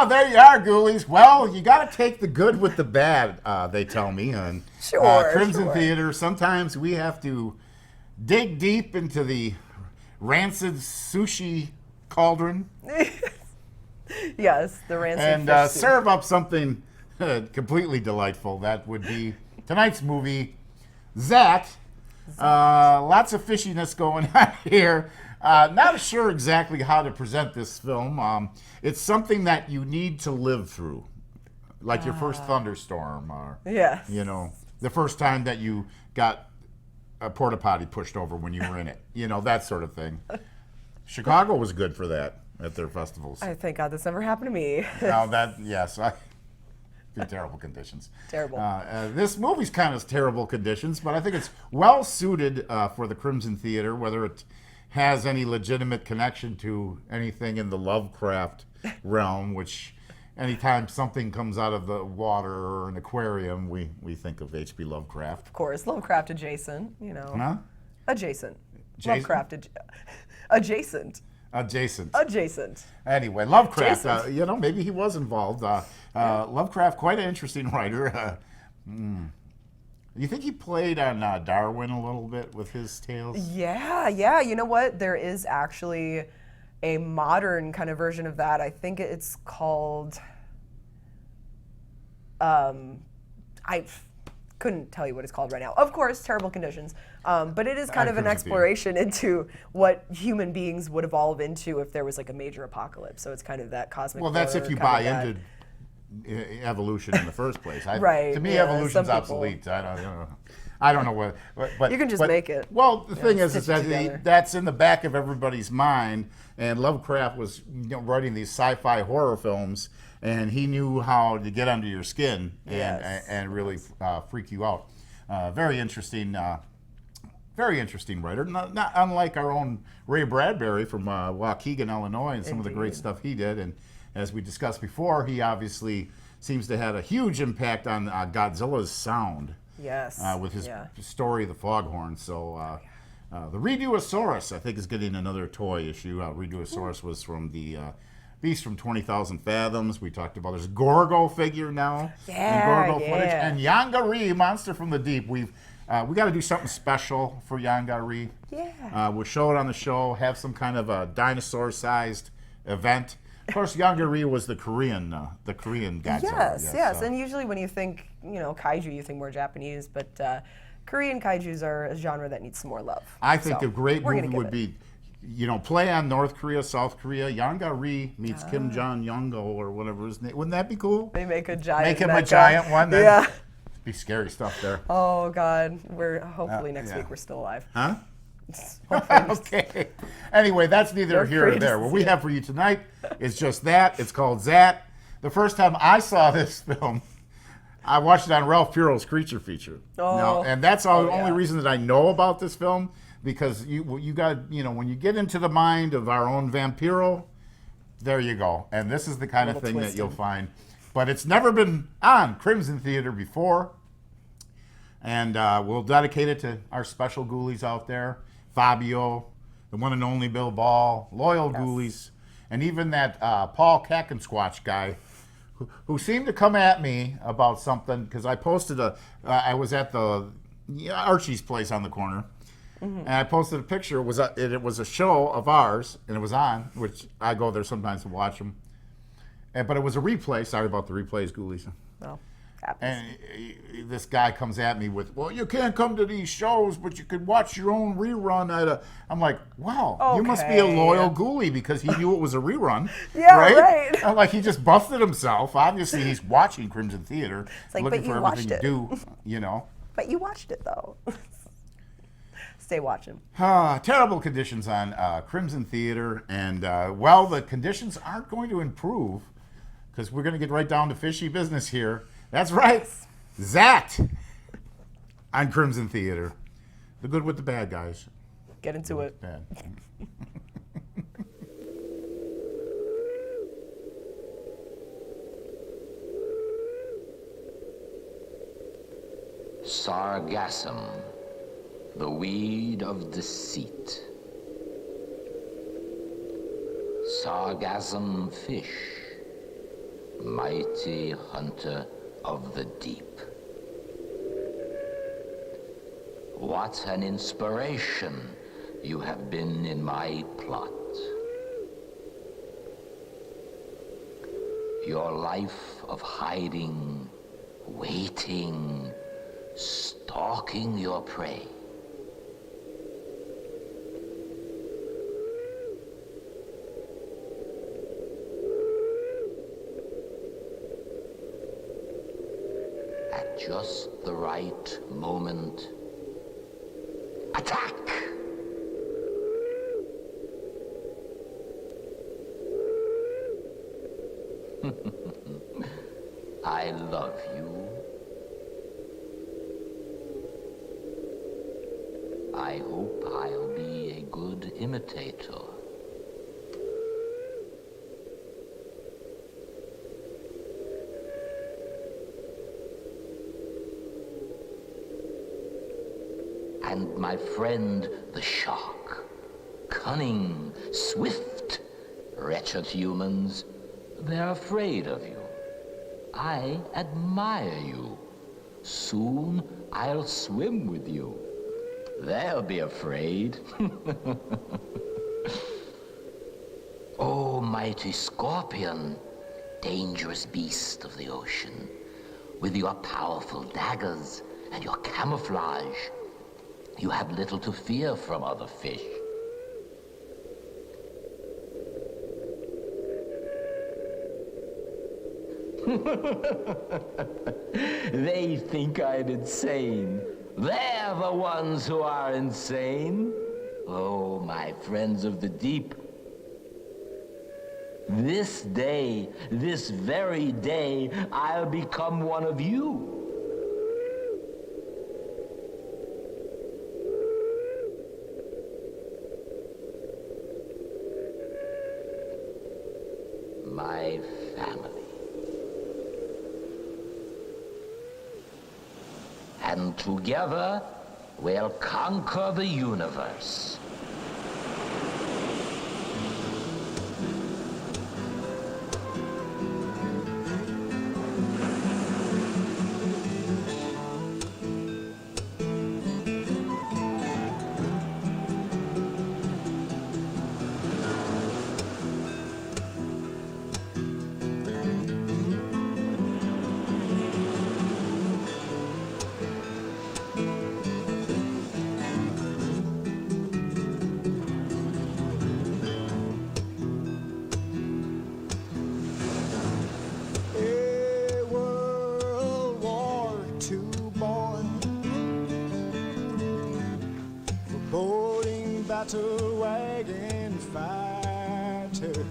Oh, there you are, ghoulies. Well, you got to take the good with the bad, they tell me. And Crimson Theater, sometimes we have to dig deep into the rancid sushi cauldron. Yes, the rancid and fish serve up something completely delightful. That would be tonight's movie, Zaat. Lots of fishiness going on here. Not sure exactly how to present this film. It's something that you need to live through, like your first thunderstorm, or Yes. you know, the first time that you got a porta potty pushed over when you were in it. You know, that sort of thing. Chicago was good for that at their festivals. I thank God this never happened to me. Yes. In terrible conditions. Terrible. This movie's kind of terrible conditions, but I think it's well suited for the Crimson Theater, whether it has any legitimate connection to anything in the Lovecraft realm, which anytime something comes out of the water or an aquarium, we think of H.P. Lovecraft. Of course, Lovecraft adjacent, you know. Huh? Adjacent. Jason? Lovecraft adjacent. Adjacent. Anyway, Lovecraft, maybe he was involved. Lovecraft, quite an interesting writer. You think he played on Darwin a little bit with his tales? Yeah. You know what? There is actually a modern kind of version of that. I think it's called... I couldn't tell you what it's called right now. Of course, terrible conditions. But it is kind of an exploration into what human beings would evolve into if there was like a major apocalypse. So it's kind of that cosmic. Well, that's if you buy into evolution in the first place. Right. To me, evolution's obsolete. I don't know what. But you can just make it. Well, the thing is that that's in the back of everybody's mind. And Lovecraft was writing these sci-fi horror films, and he knew how to get under your skin and really freak you out. Very interesting writer. Not unlike our own Ray Bradbury from Waukegan, Illinois, and some of the great stuff he did. And as we discussed before, he obviously seems to have a huge impact on Godzilla's sound. Yes. With his story, The Foghorn. So the Redosaurus, I think, is getting another toy issue. Redosaurus was from the Beast from 20,000 Fathoms. We talked about there's a Gorgo figure now. Gorgo footage. And Yanga-Ri, Monster from the Deep. We got to do something special for Yanga-Ri. Yeah. We'll show it on the show, have some kind of a dinosaur-sized event. Of course, Yanga-Ri was the Korean Godzilla. Yes. And usually when you think, kaiju, you think more Japanese, but Korean kaijus are a genre that needs some more love. I think a great movie would be, play on North Korea, South Korea. Yanga-Ri meets Kim Jong-Yongo or whatever his name. Wouldn't that be cool? They make a giant. Make him a giant one. Then Yeah. It'd be scary stuff there. Oh God, hopefully next week we're still alive. Huh? Okay. Anyway, that's neither here nor there. What we have for you tonight is just that. It's called Zaat. The first time I saw this film, I watched it on Ralph Puro's Creature Feature. And that's the only reason that I know about this film, because you got, when you get into the mind of our own Vampiro, there you go. And this is the kind of thing that you'll find. But it's never been on Crimson Theater before. And we'll dedicate it to our special ghoulies out there. Fabio, the one and only Bill Ball, loyal ghoulies, and even that Paul Kackensquatch guy who seemed to come at me about something, because I posted I was at the Archie's place on the corner, and I posted a picture. It was a show of ours, and it was on, which I go there sometimes to watch them. But it was a replay. Sorry about the replays, ghoulies. Well, happens. And this guy comes at me with, well, you can't come to these shows, but you could watch your own rerun I'm like, wow, you must be a loyal ghoulie, because he knew it was a rerun. Right? I'm like, he just busted himself. Obviously, he's watching Crimson Theater, looking for everything to do, But you watched it, though. Stay watching. Terrible conditions on Crimson Theater, and, the conditions aren't going to improve, because we're going to get right down to fishy business here. That's right. Zaat on Crimson Theater. The good with the bad, guys. Get into it. Bad. Sargassum, the weed of deceit. Sargassum fish, mighty hunter of the deep. What an inspiration you have been in my plot. Your life of hiding, waiting, stalking your prey. At just the right moment, attack! I love you. I hope I'll be a good imitator. And my friend, the shark, cunning, swift, wretched humans, they're afraid of you. I admire you. Soon I'll swim with you. They'll be afraid. Oh, mighty scorpion, dangerous beast of the ocean, with your powerful daggers and your camouflage, you have little to fear from other fish. They think I'm insane. They're the ones who are insane. Oh, my friends of the deep. This day, this very day, I'll become one of you. My family. And together, we'll conquer the universe. Battle wagon fighter,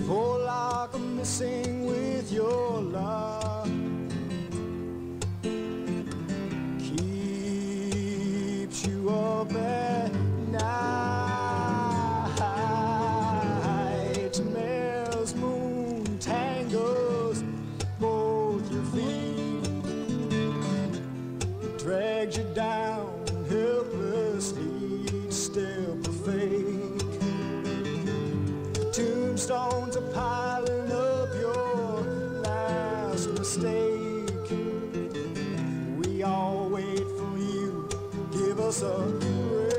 for like I'm missing with your love, keeps you up at night. Mel's moon tangles both your feet, drags you down helplessly, each step of fate. Tombstones are piling up your last mistake. We all wait for you. Give us a break.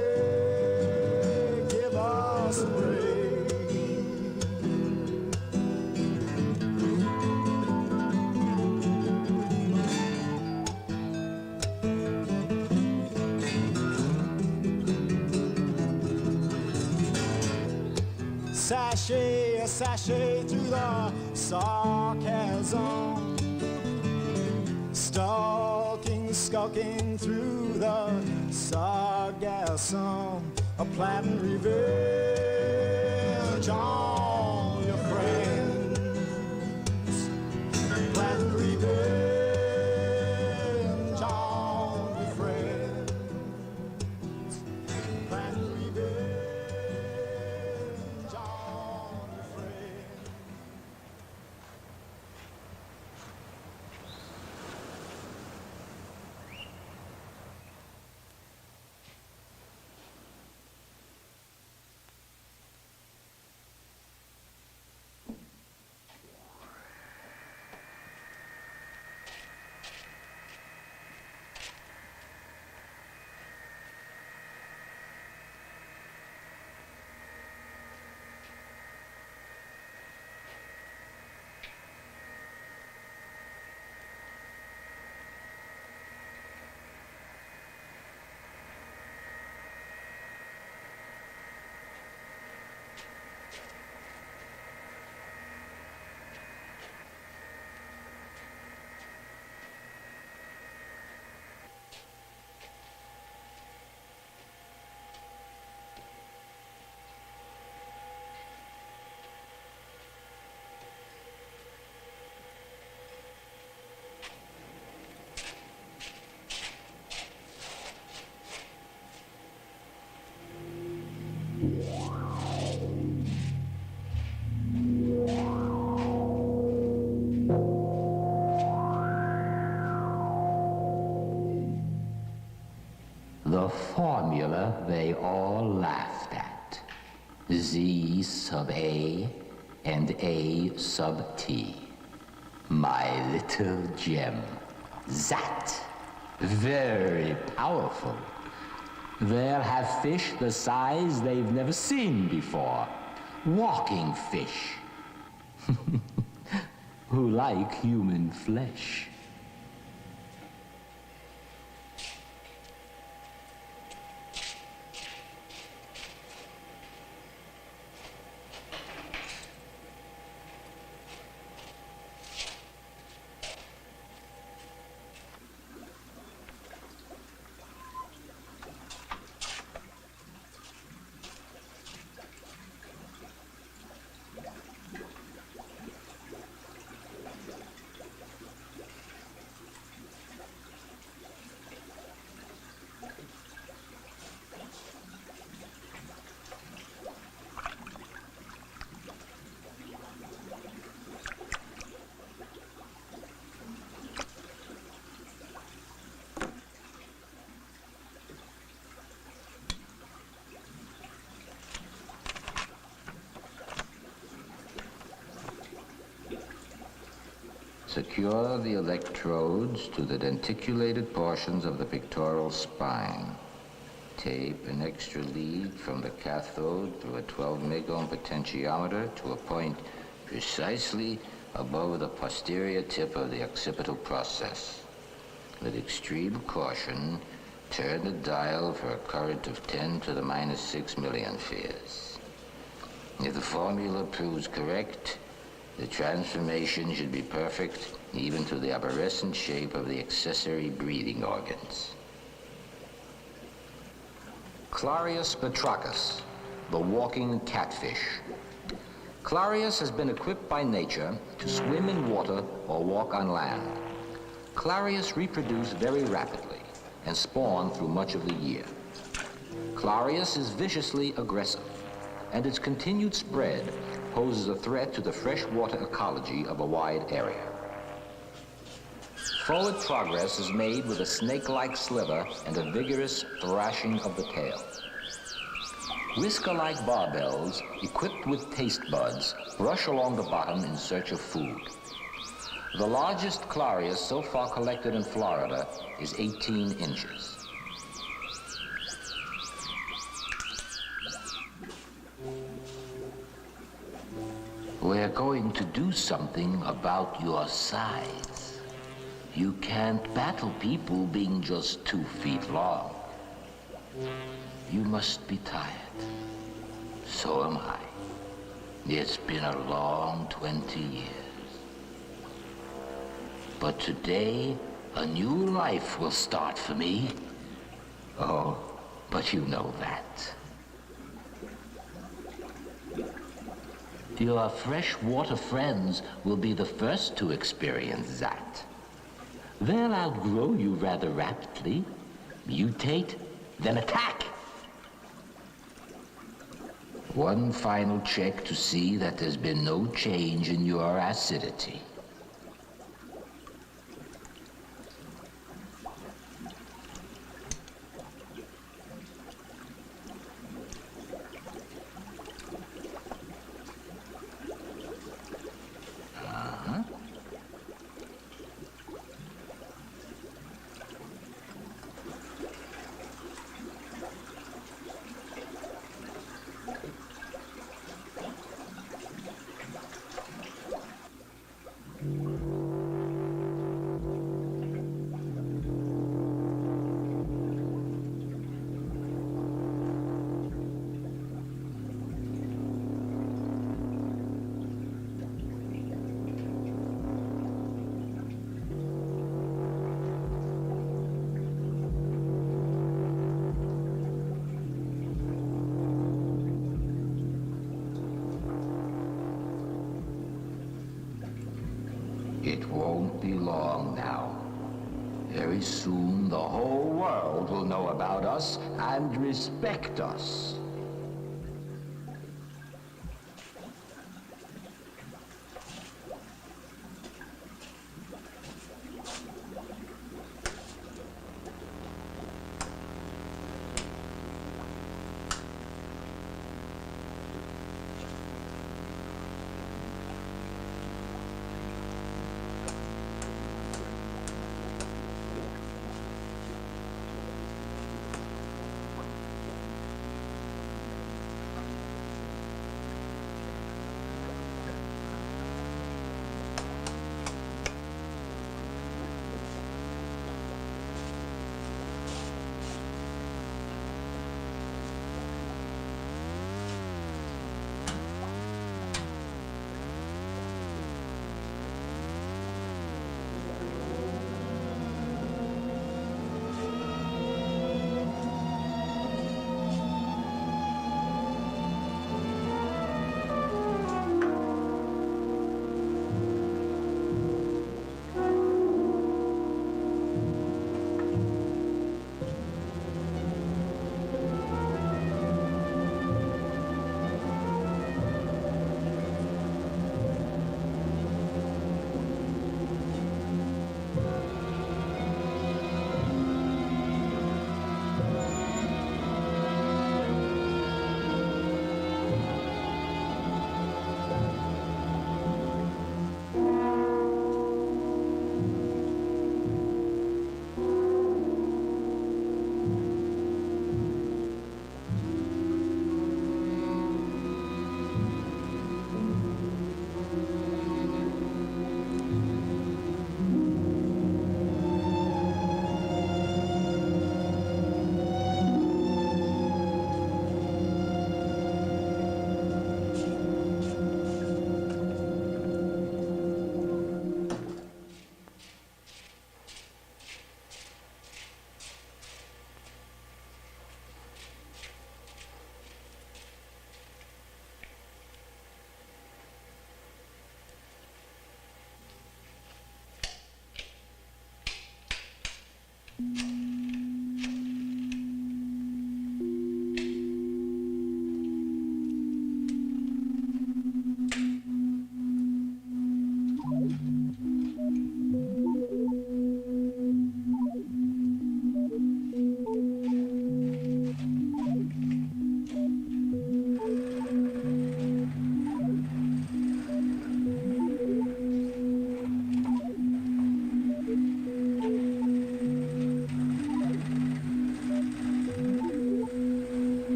Give us a break. Sashay, sashay through the sarcasm, stalking, skulking through the sargassum, a planting revenge on your friends, planting revenge on your friends, planting revenge. The formula they all laughed at. Z sub A and A sub T. My little gem, Zaat. Very powerful. They'll have fish the size they've never seen before. Walking fish. Who like human flesh. Secure the electrodes to the denticulated portions of the pectoral spine. Tape an extra lead from the cathode through a 12 megohm potentiometer to a point precisely above the posterior tip of the occipital process. With extreme caution, turn the dial for a current of 10 to the minus 6 milliampères. If the formula proves correct, the transformation should be perfect, even to the arborescent shape of the accessory breathing organs. Clarius batrachus, the walking catfish. Clarius has been equipped by nature to swim in water or walk on land. Clarius reproduce very rapidly and spawn through much of the year. Clarius is viciously aggressive, and its continued spread poses a threat to the freshwater ecology of a wide area. Forward progress is made with a snake-like sliver and a vigorous thrashing of the tail. Whisker-like barbels, equipped with taste buds, brush along the bottom in search of food. The largest Clarius so far collected in Florida is 18 inches. We're going to do something about your size. You can't battle people being just 2 feet long. You must be tired. So am I. It's been a long 20 years. But today, a new life will start for me. Oh, but you know that. Your freshwater friends will be the first to experience that. They'll outgrow you rather rapidly, mutate, then attack. One final check to see that there's been no change in your acidity. It won't be long now. Very soon the whole world will know about us and respect us.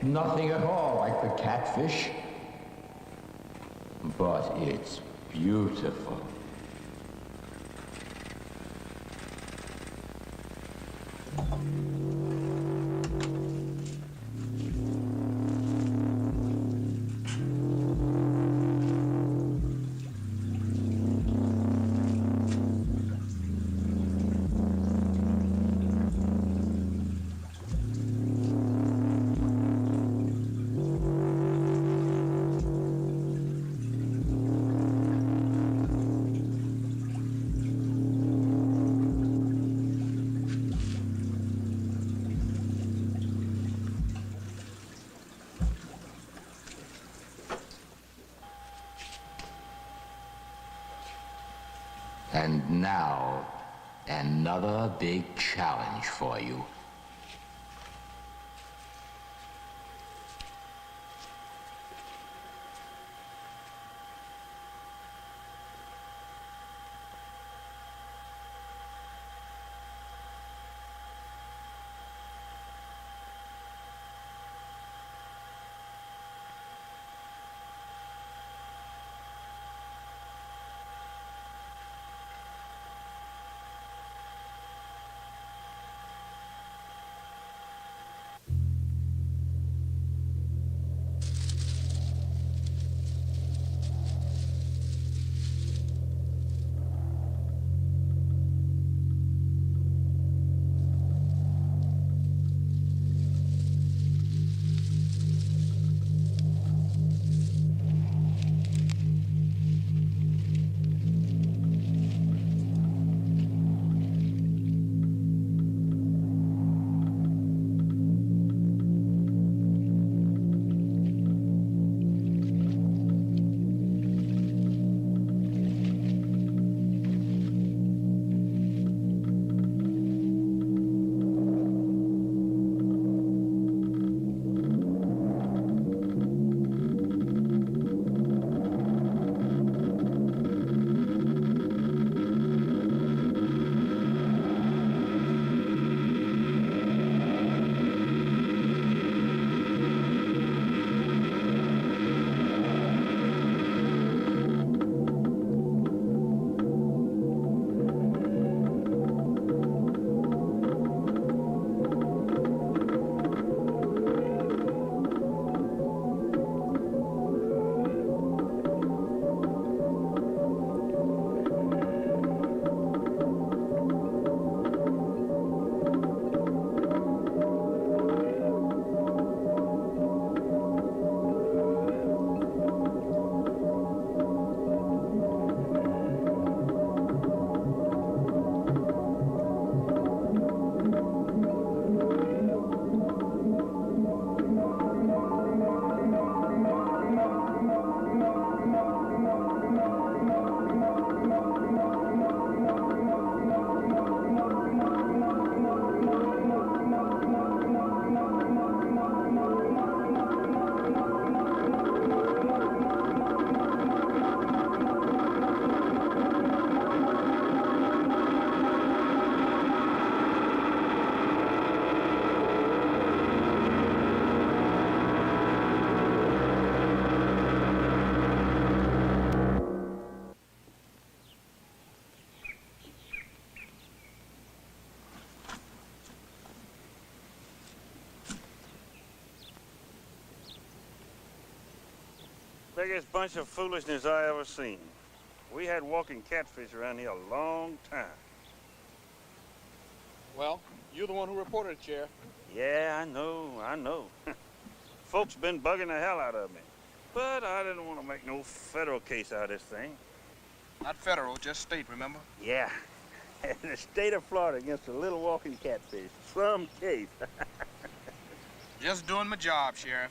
Nothing at all like the catfish. But it's beautiful. And now, another big challenge for you. Biggest bunch of foolishness I ever seen. We had walking catfish around here a long time. Well, you're the one who reported it, Sheriff. Yeah, I know. Folks been bugging the hell out of me. But I didn't want to make no federal case out of this thing. Not federal, just state, remember? Yeah. The state of Florida against a little walking catfish. Some case. Just doing my job, Sheriff.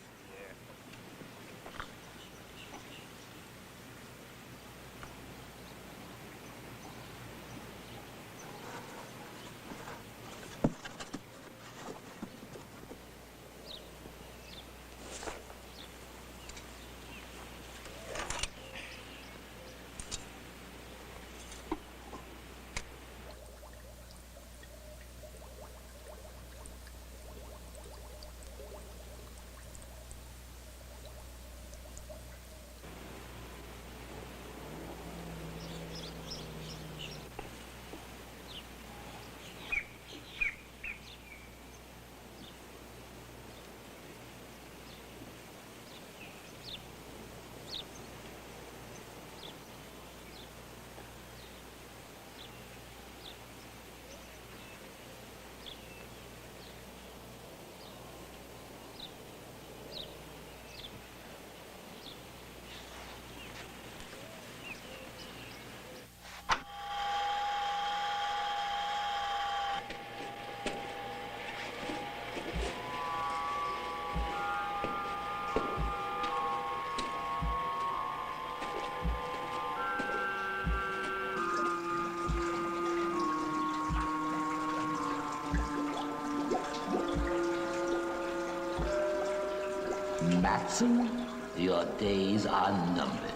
Matson, your days are numbered.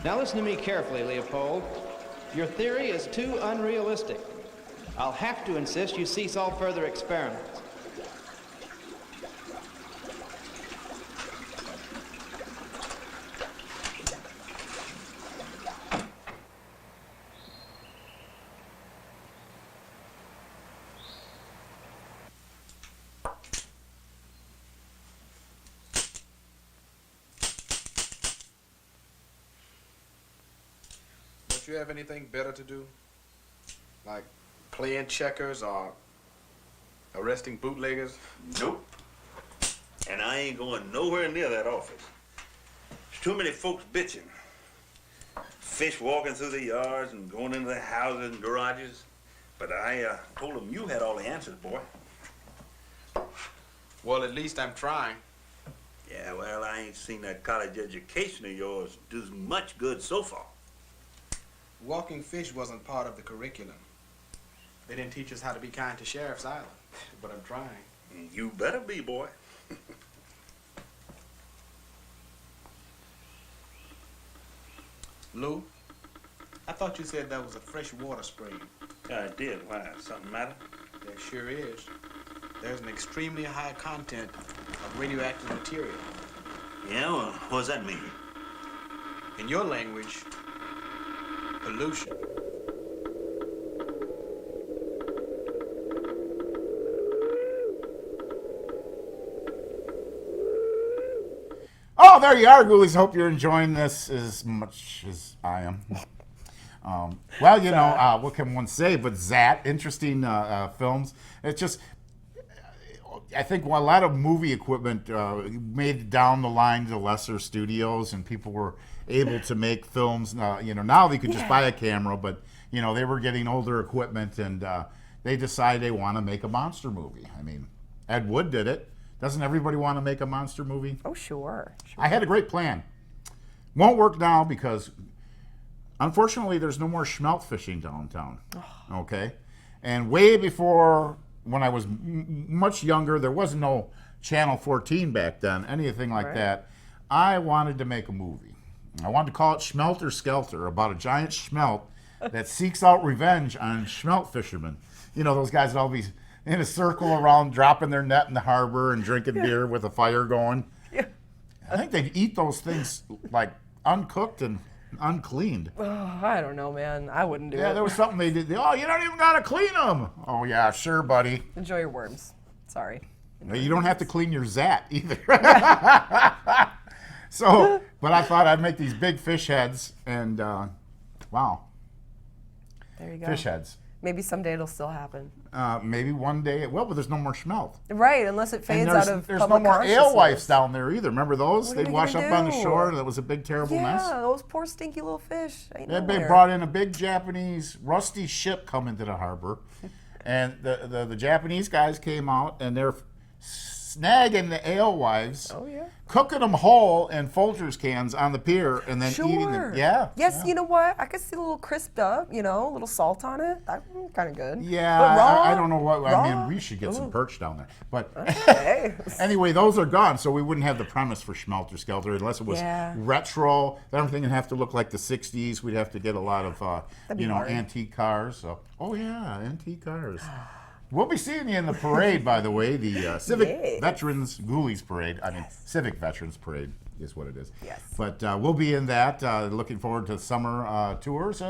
Now listen to me carefully, Leopold. Your theory is too unrealistic. I'll have to insist you cease all further experiments. Don't you have anything better to do? Like playing checkers or arresting bootleggers? Nope. And I ain't going nowhere near that office. There's too many folks bitching. Fish walking through the yards and going into the houses and garages. But I told them you had all the answers, boy. Well, at least I'm trying. Yeah, well, I ain't seen that college education of yours do much good so far. Walking fish wasn't part of the curriculum. They didn't teach us how to be kind to sheriffs either, but I'm trying. You better be, boy. Lou, I thought you said that was a freshwater spring. I did. Why? Something matter? There sure is. There's an extremely high content of radioactive material. Yeah, well, what does that mean? In your language, pollution. Oh, there you are, Ghoulies. Hope you're enjoying this as much as I am. Well, you know, what can one say but Zaat? Interesting films. It's just, I think a lot of movie equipment made down the line to lesser studios, and people were able to make films. You know, now they could just buy a camera, but you know, they were getting older equipment, and they decided they want to make a monster movie. I mean, Ed Wood did it. Doesn't everybody want to make a monster movie? Oh, sure. I had a great plan. Won't work now because, unfortunately, there's no more schmelt fishing downtown. Okay? And way before, when I was much younger, there was no Channel 14 back then, anything like that. I wanted to make a movie. I wanted to call it Schmelter Skelter, about a giant schmelt that seeks out revenge on schmelt fishermen. You know, those guys that always in a circle around, dropping their net in the harbor and drinking beer with a fire going. Yeah. I think they'd eat those things like uncooked and uncleaned. Oh, I don't know, man. I wouldn't do it. Yeah, there was something they did. Oh, you don't even gotta clean them. Oh yeah, sure, buddy. Enjoy your worms. Sorry. You don't have to clean your Zaat either. So, but I thought I'd make these big fish heads, and wow, There you go. fish heads. Maybe someday it'll still happen. Maybe one day it will, but there's no more schmelt. Right, unless it fades And out of there's no public more consciousness. alewives down there either. Remember those? What are They'd they wash gonna up on the do? shore, and it was a big, terrible mess. Yeah, those poor stinky little fish. Ain't They nowhere. brought in a big Japanese rusty ship come into the harbor, and the Japanese guys came out, and they're snagging the alewives, Oh, yeah. cooking them whole in Folgers cans on the pier, and then eating them. Yeah. Yes, yeah. you know what? I could see a little crisped up, you know, a little salt on it. That's kind of good. Yeah, But raw, I don't know what. I raw? mean, we should get some Ooh. perch down there. But Hey. anyway, those are gone, so we wouldn't have the premise for Schmelter Skelter unless it was Yeah. retro. Everything would have to look like the '60s. We'd have to get a lot of, be hard. antique cars. So, oh yeah, antique cars. We'll be seeing you in the parade, by the way, the Civic Yes. Veterans Ghoulies Parade. I mean, Civic Veterans Parade is what it is. Yes. But we'll be in that. Looking forward to summer tours.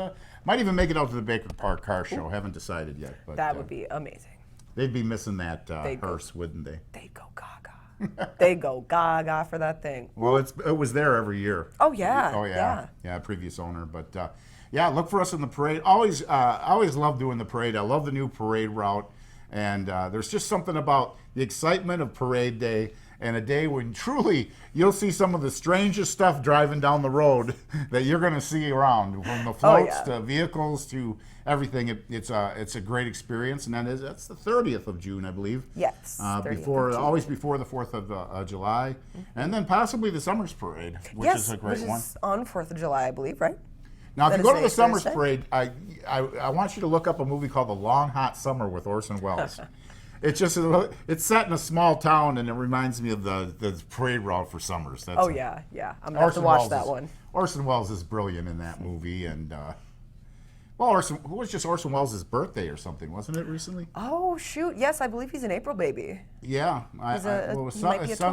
Might even make it out to the Baker Park Car Show. Haven't decided yet. But That would be amazing. they'd be missing that They'd go- hearse, wouldn't they? They'd go gaga. They'd go gaga for that thing. Well, it was there every year. Oh, yeah. Oh yeah. Previous owner, but yeah, look for us in the parade. Always love doing the parade. I love the new parade route, and there's just something about the excitement of parade day and a day when truly you'll see some of the strangest stuff driving down the road that you're going to see around, from the floats to vehicles to everything. It's a great experience, and that's the 30th of June, I believe. Yes, 30th of before June. always before the 4th of July, and then possibly the Summer's Parade, which yes, is a great which one. is on 4th of July, I believe, right? Now, if that you is go to a the Summer's Thursday? Parade, I want you to look up a movie called The Long Hot Summer with Orson Welles. It's just it's set in a small town, and it reminds me of the parade route for Summers. That's yeah. I'm gonna have to watch that one. Orson Welles is brilliant in that movie, and well, it was just Orson Welles' birthday or something, wasn't it recently? Oh shoot! Yes, I believe he's an April baby. Yeah, I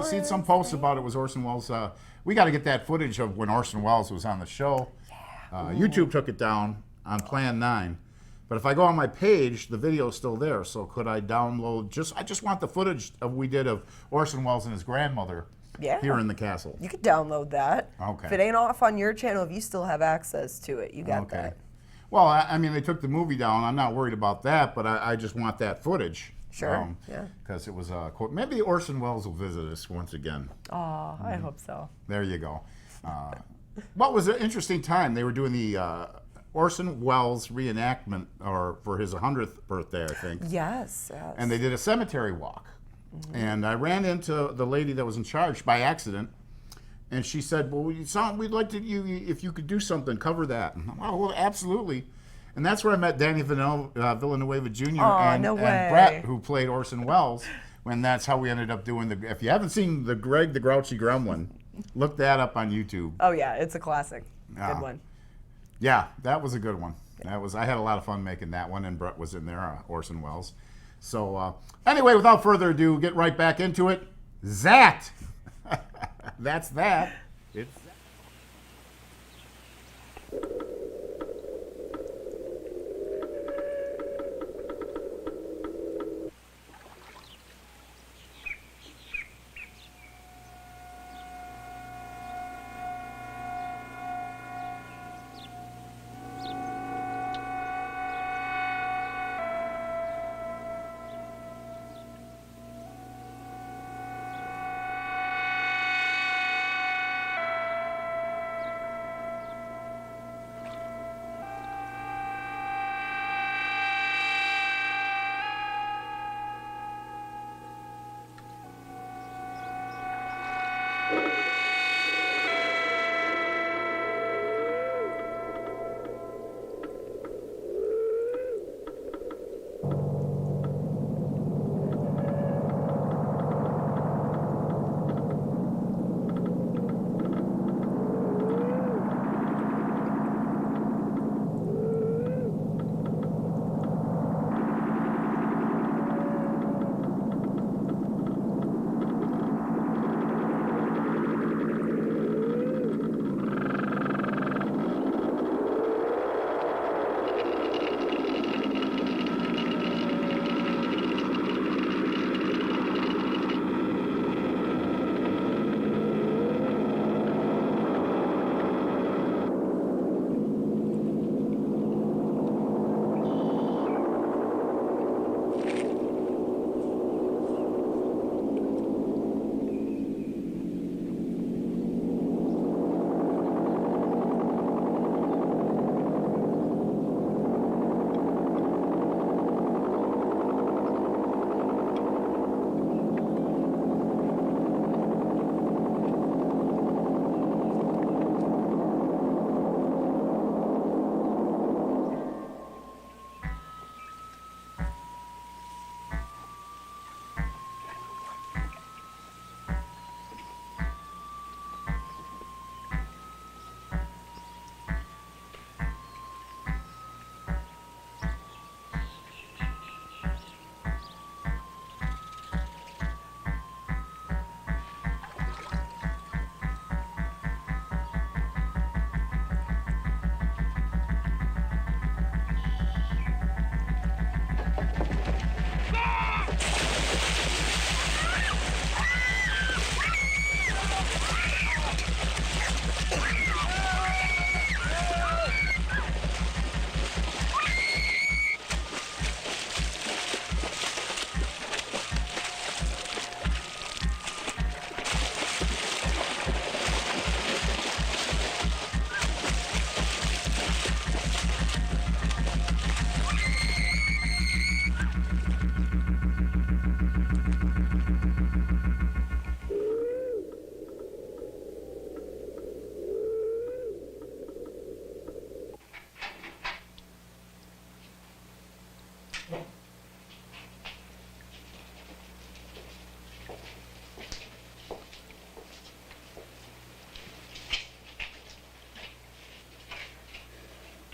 seen some posts about it. Was Orson Welles? We got to get that footage of when Orson Welles was on the show. YouTube took it down on Plan 9. But if I go on my page, the video is still there. So could I download I just want the footage we did of Orson Welles and his grandmother here in the castle. You could download that. Okay. If it ain't off on your channel, if you still have access to it, you got that. Well, I mean, they took the movie down. I'm not worried about that, but I just want that footage. Sure. Yeah. Because it was maybe Orson Welles will visit us once again. Oh, I hope so. There you go. What was an interesting time? They were doing the Orson Welles reenactment, or for his 100th birthday, I think. Yes. And they did a cemetery walk. And I ran into the lady that was in charge by accident, and she said, "Well, we'd like to if you could do something, cover that." And I'm, well, absolutely. And that's where I met Danny Villanueva Jr. and Brett, who played Orson Welles. And that's how we ended up doing if you haven't seen the Greg the Grouchy Gremlin, look that up on YouTube. Oh yeah, it's a classic. Good one. Yeah, that was a good one. I had a lot of fun making that one, and Brett was in there, Orson Welles. So anyway, without further ado, get right back into it. Zaat. That's that. It's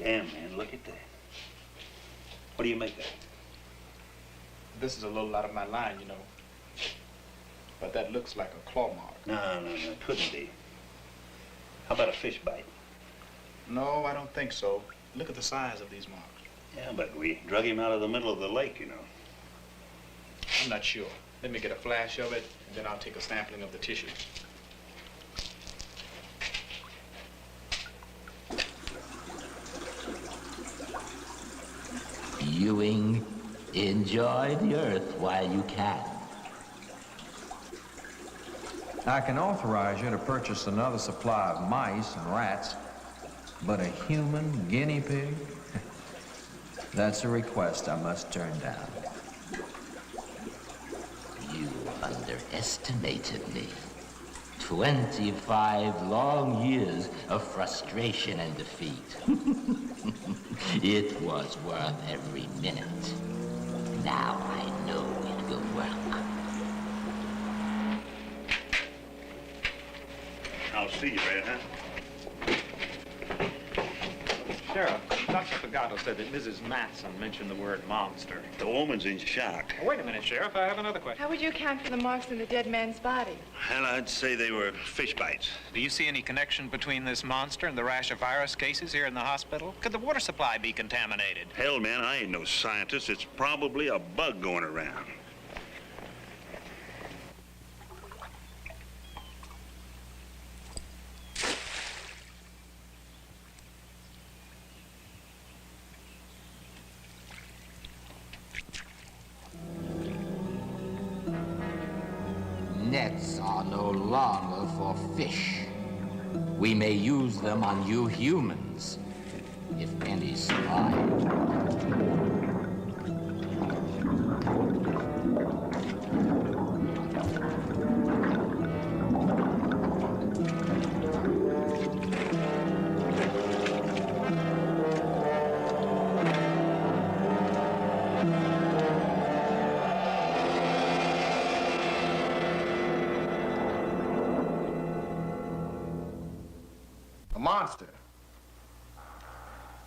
Damn, man, look at that. What do you make that? This is a little out of my line, you know. But that looks like a claw mark. No, it couldn't be. How about a fish bite? No, I don't think so. Look at the size of these marks. Yeah, but we drug him out of the middle of the lake, you know. I'm not sure. Let me get a flash of it, and then I'll take a sampling of the tissue. Viewing, enjoy the earth while you can. I can authorize you to purchase another supply of mice and rats, but a human guinea pig? That's a request I must turn down. You underestimated me. 25 long years of frustration and defeat. It was worth every minute. Now I know it will work. I'll see you, Red, huh? Sheriff, Dr. Pagato said that Mrs. Matson mentioned the word monster. The woman's in shock. Oh, wait a minute, Sheriff. I have another question. How would you account for the marks in the dead man's body? Well, I'd say they were fish bites. Do you see any connection between this monster and the rash of virus cases here in the hospital? Could the water supply be contaminated? Hell, man, I ain't no scientist. It's probably a bug going around. Nets are no longer for fish. We may use them on you humans, if any survive. A monster.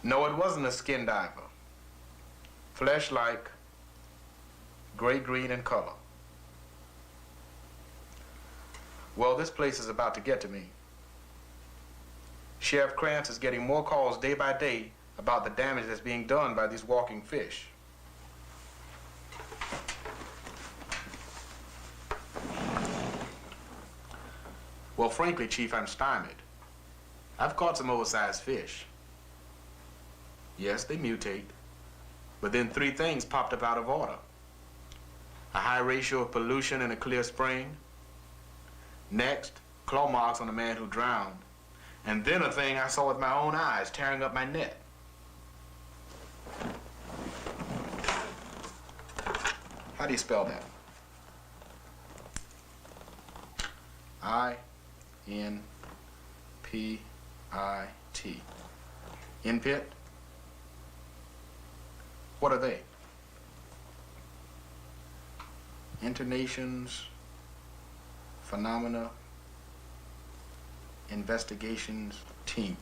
No, it wasn't a skin diver. Flesh-like, gray-green in color. Well, this place is about to get to me. Sheriff Krantz is getting more calls day by day about the damage that's being done by these walking fish. Well, frankly, Chief, I'm stymied. I've caught some oversized fish. Yes, they mutate. But then 3 things popped up out of order. A high ratio of pollution in a clear spring. Next, claw marks on the man who drowned. And then a thing I saw with my own eyes tearing up my net. How do you spell that? I-N-P-I-T. In-pit? What are they? Intonations, phenomena, investigations, team.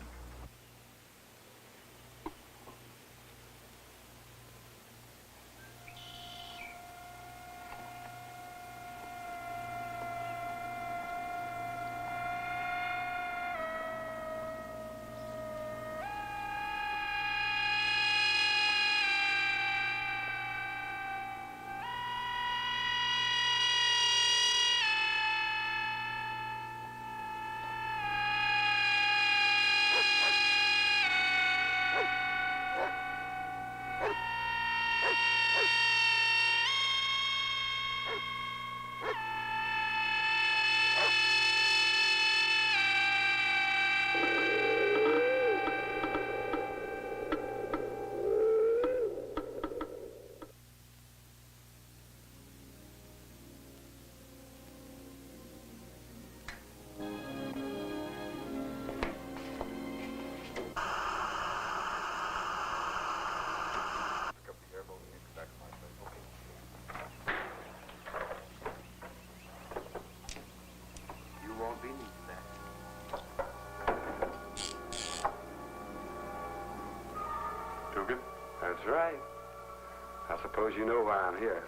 suppose you know why I'm here.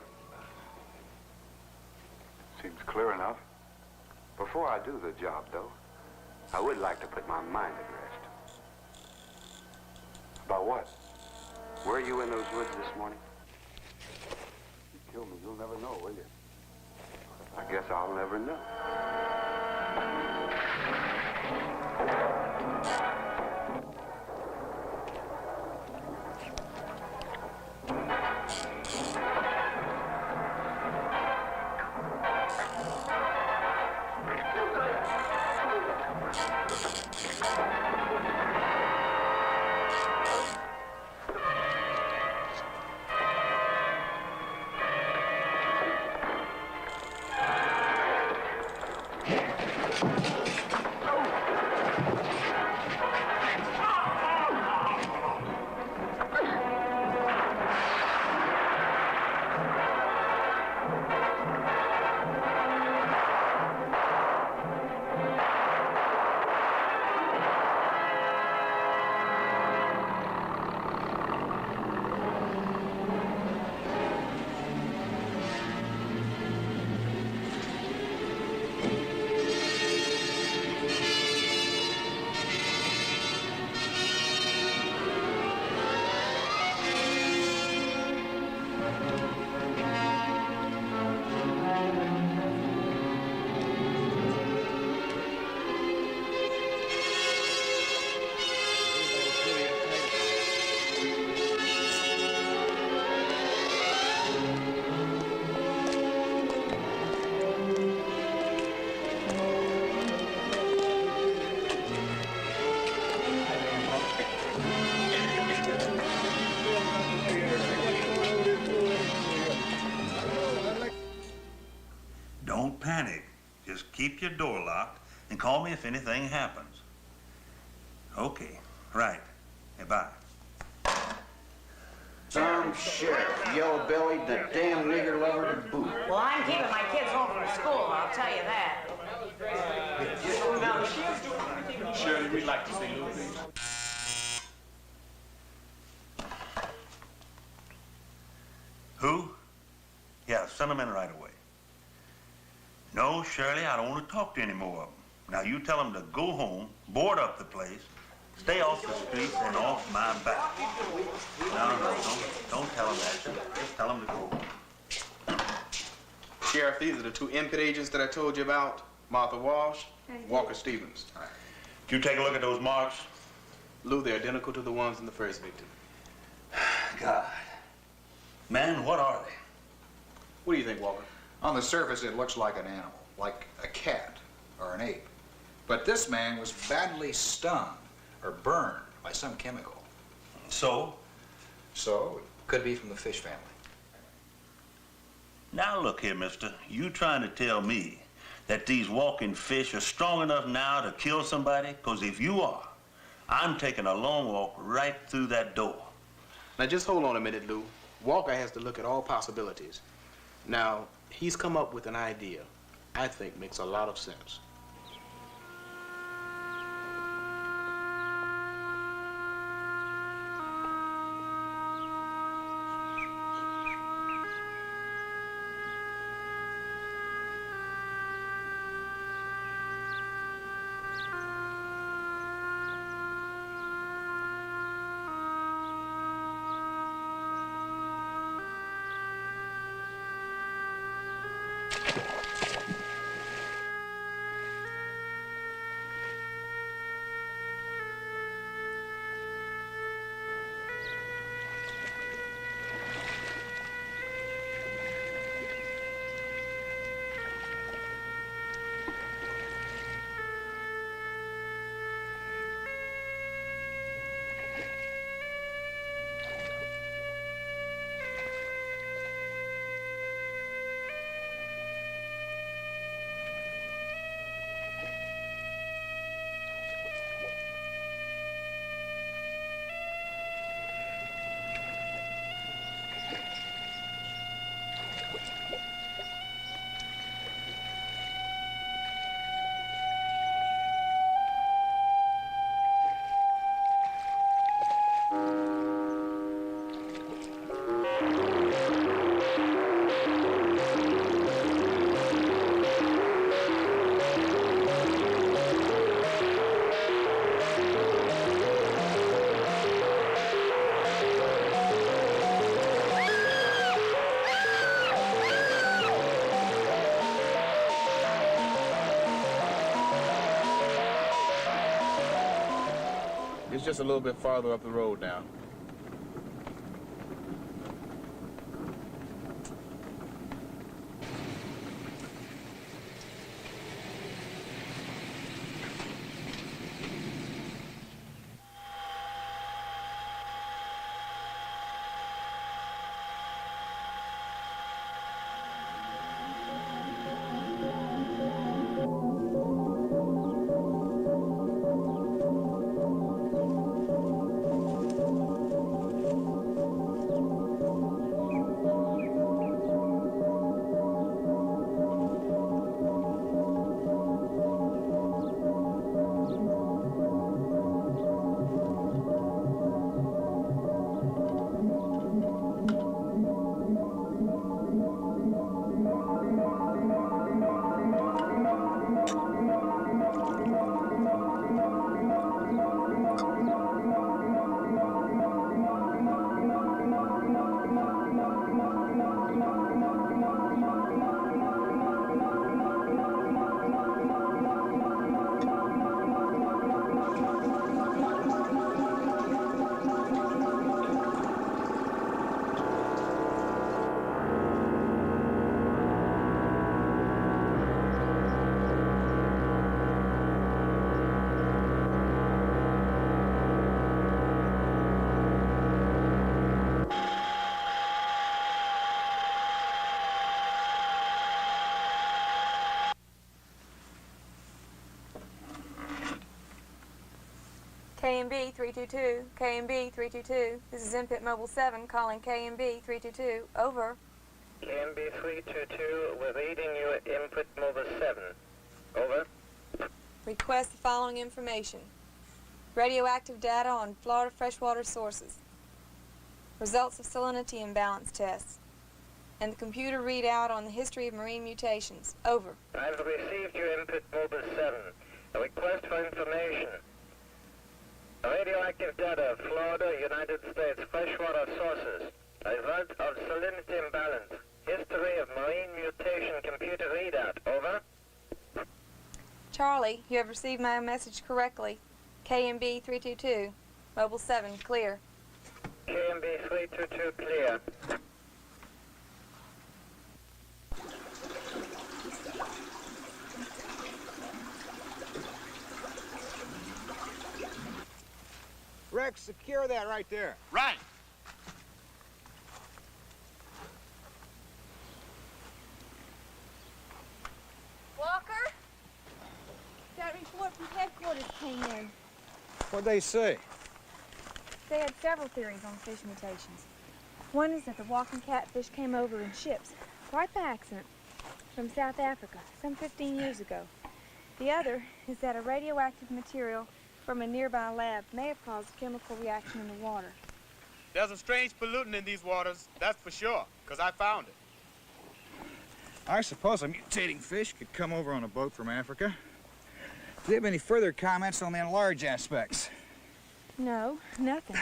Seems clear enough. Before I do the job, though, I would like to put my mind at rest. About what? Were you in those woods this morning? You kill me, you'll never know, will you? I guess I'll never know. Don't panic. Just keep your door locked and call me if anything happens. Okay, right. Hey, bye. Some sheriff, yellow-bellied, the damn nigger lover to boot. Well, I'm keeping my kids home from school, I'll tell you that. Shirley, we'd like to see Lou, please. Who? Yeah, send them in right away. No, Shirley, I don't want to talk to any more of them. Now, you tell them to go home, board up the place, stay off the streets and off my back. No, don't tell them that. Just tell them to go. Sheriff, these are the two impet agents that I told you about. Martha Walsh, Walker Stevens. Did you take a look at those marks? Lou, they're identical to the ones in the first victim. God. Man, what are they? What do you think, Walker? On the surface, it looks like an animal, like a cat or an ape. But this man was badly stunned or burned by some chemical. So? So, it could be from the fish family. Now look here, mister. You trying to tell me that these walking fish are strong enough now to kill somebody? Because if you are, I'm taking a long walk right through that door. Now just hold on a minute, Lou. Walker has to look at all possibilities. Now, he's come up with an idea I think makes a lot of sense. It's just a little bit farther up the road now. KMB 322, KMB 322. This is Input Mobile 7 calling KMB 322. Over. KMB 322, we're reading you Input Mobile 7. Over. Request the following information. Radioactive data on Florida freshwater sources. Results of salinity imbalance tests. And the computer readout on the history of marine mutations. Over. I've received your Input Mobile 7. A request for information. Radioactive data of Florida, United States freshwater sources. A result of salinity imbalance. History of marine mutation computer readout. Over. Charlie, you have received my message correctly. KMB 322. Mobile 7, clear. KMB 322, clear. Rex, secure that right there. Right. Walker? That report from headquarters came in. What'd they say? They had several theories on fish mutations. One is that the walking catfish came over in ships, quite by accident, from South Africa some 15 years ago. The other is that a radioactive material from a nearby lab may have caused a chemical reaction in the water. There's a strange pollutant in these waters, that's for sure, because I found it. I suppose a mutating fish could come over on a boat from Africa. Do you have any further comments on the enlarged aspects? No, nothing.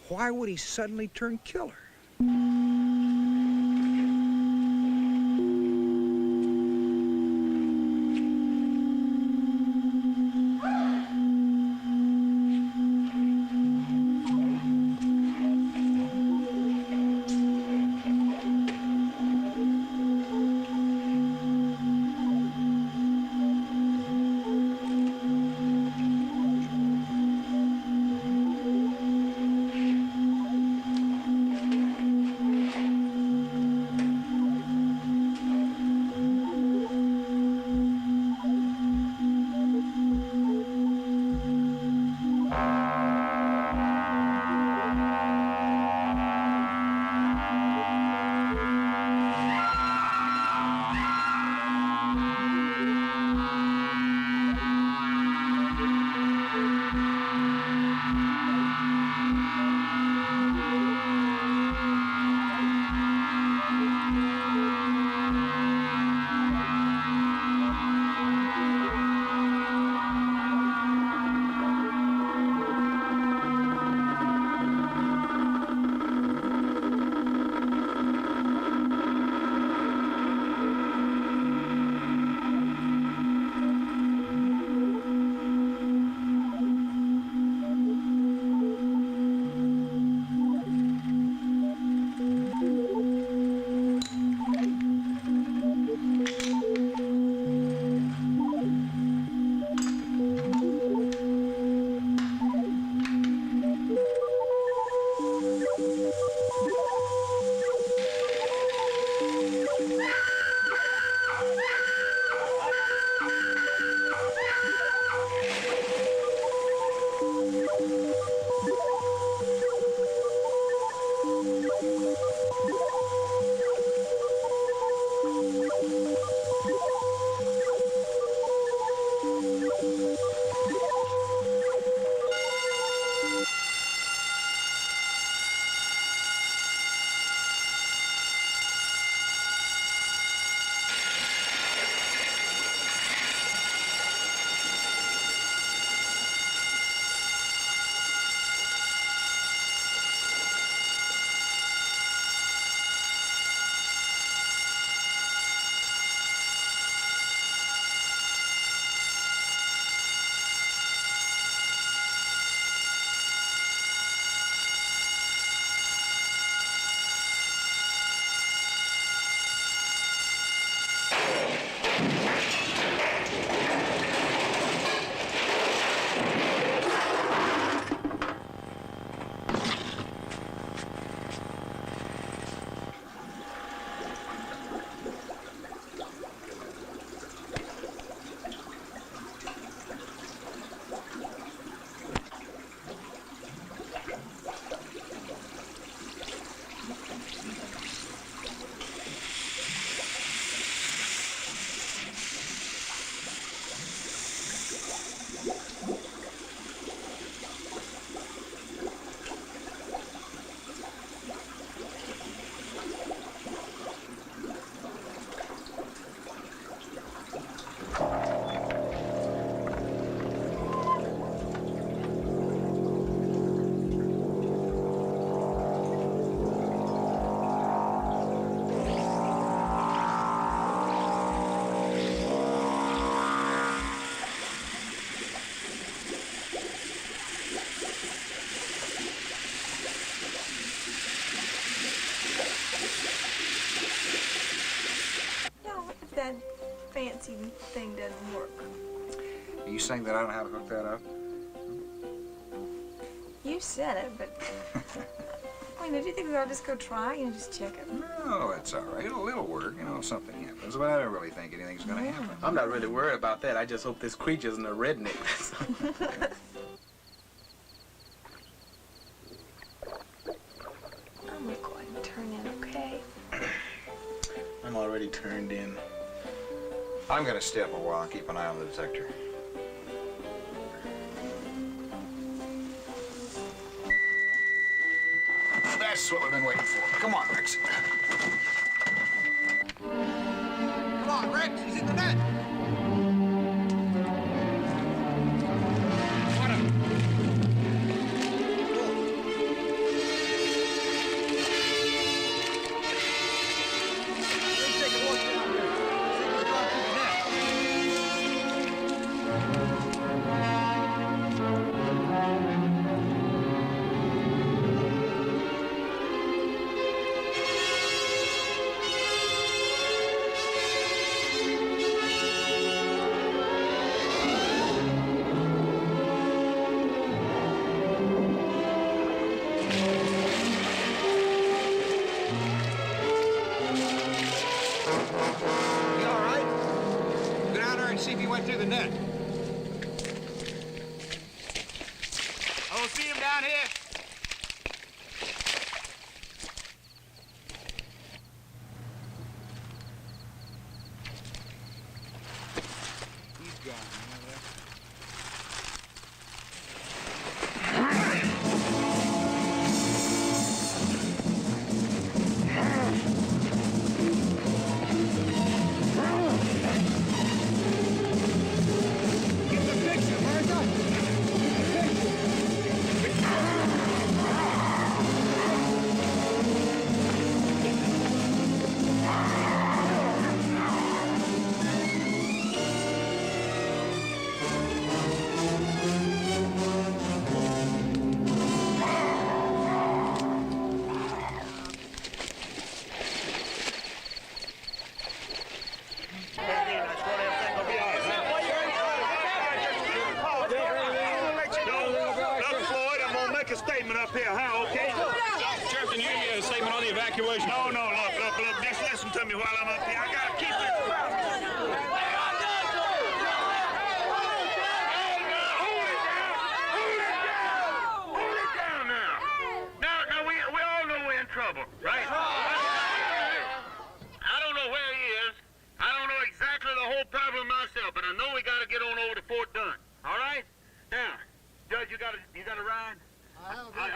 Why would he suddenly turn killer? fancy thing doesn't work. Are you saying that I don't know how to hook that up? You said it, but... Wait, do you think we ought to just go try and just check it? No, it's all right. It'll work, you know, if something happens. But I don't really think anything's going to happen. I'm not really worried about that. I just hope this creature isn't a redneck. I'm gonna go ahead and turn in, okay? I'm already turned in. I'm going to stay up a while and keep an eye on the detector. That's what we've been waiting for. Come on, Rex. Come on, Rex. He's in the net. See if he went through the net. Oh, see him down here? He's gone, you know that? Up here, huh? Okay. Sheriff, can you give me a statement on the evacuation? No, look. Just listen to me while I'm up here. I gotta keep it. Hold it down now. Now, we all know we're in trouble, right? I don't know where he is. I don't know exactly the whole problem myself, but I know we gotta get on over to Fort Dunn. All right? Now, Judge, you got a ride?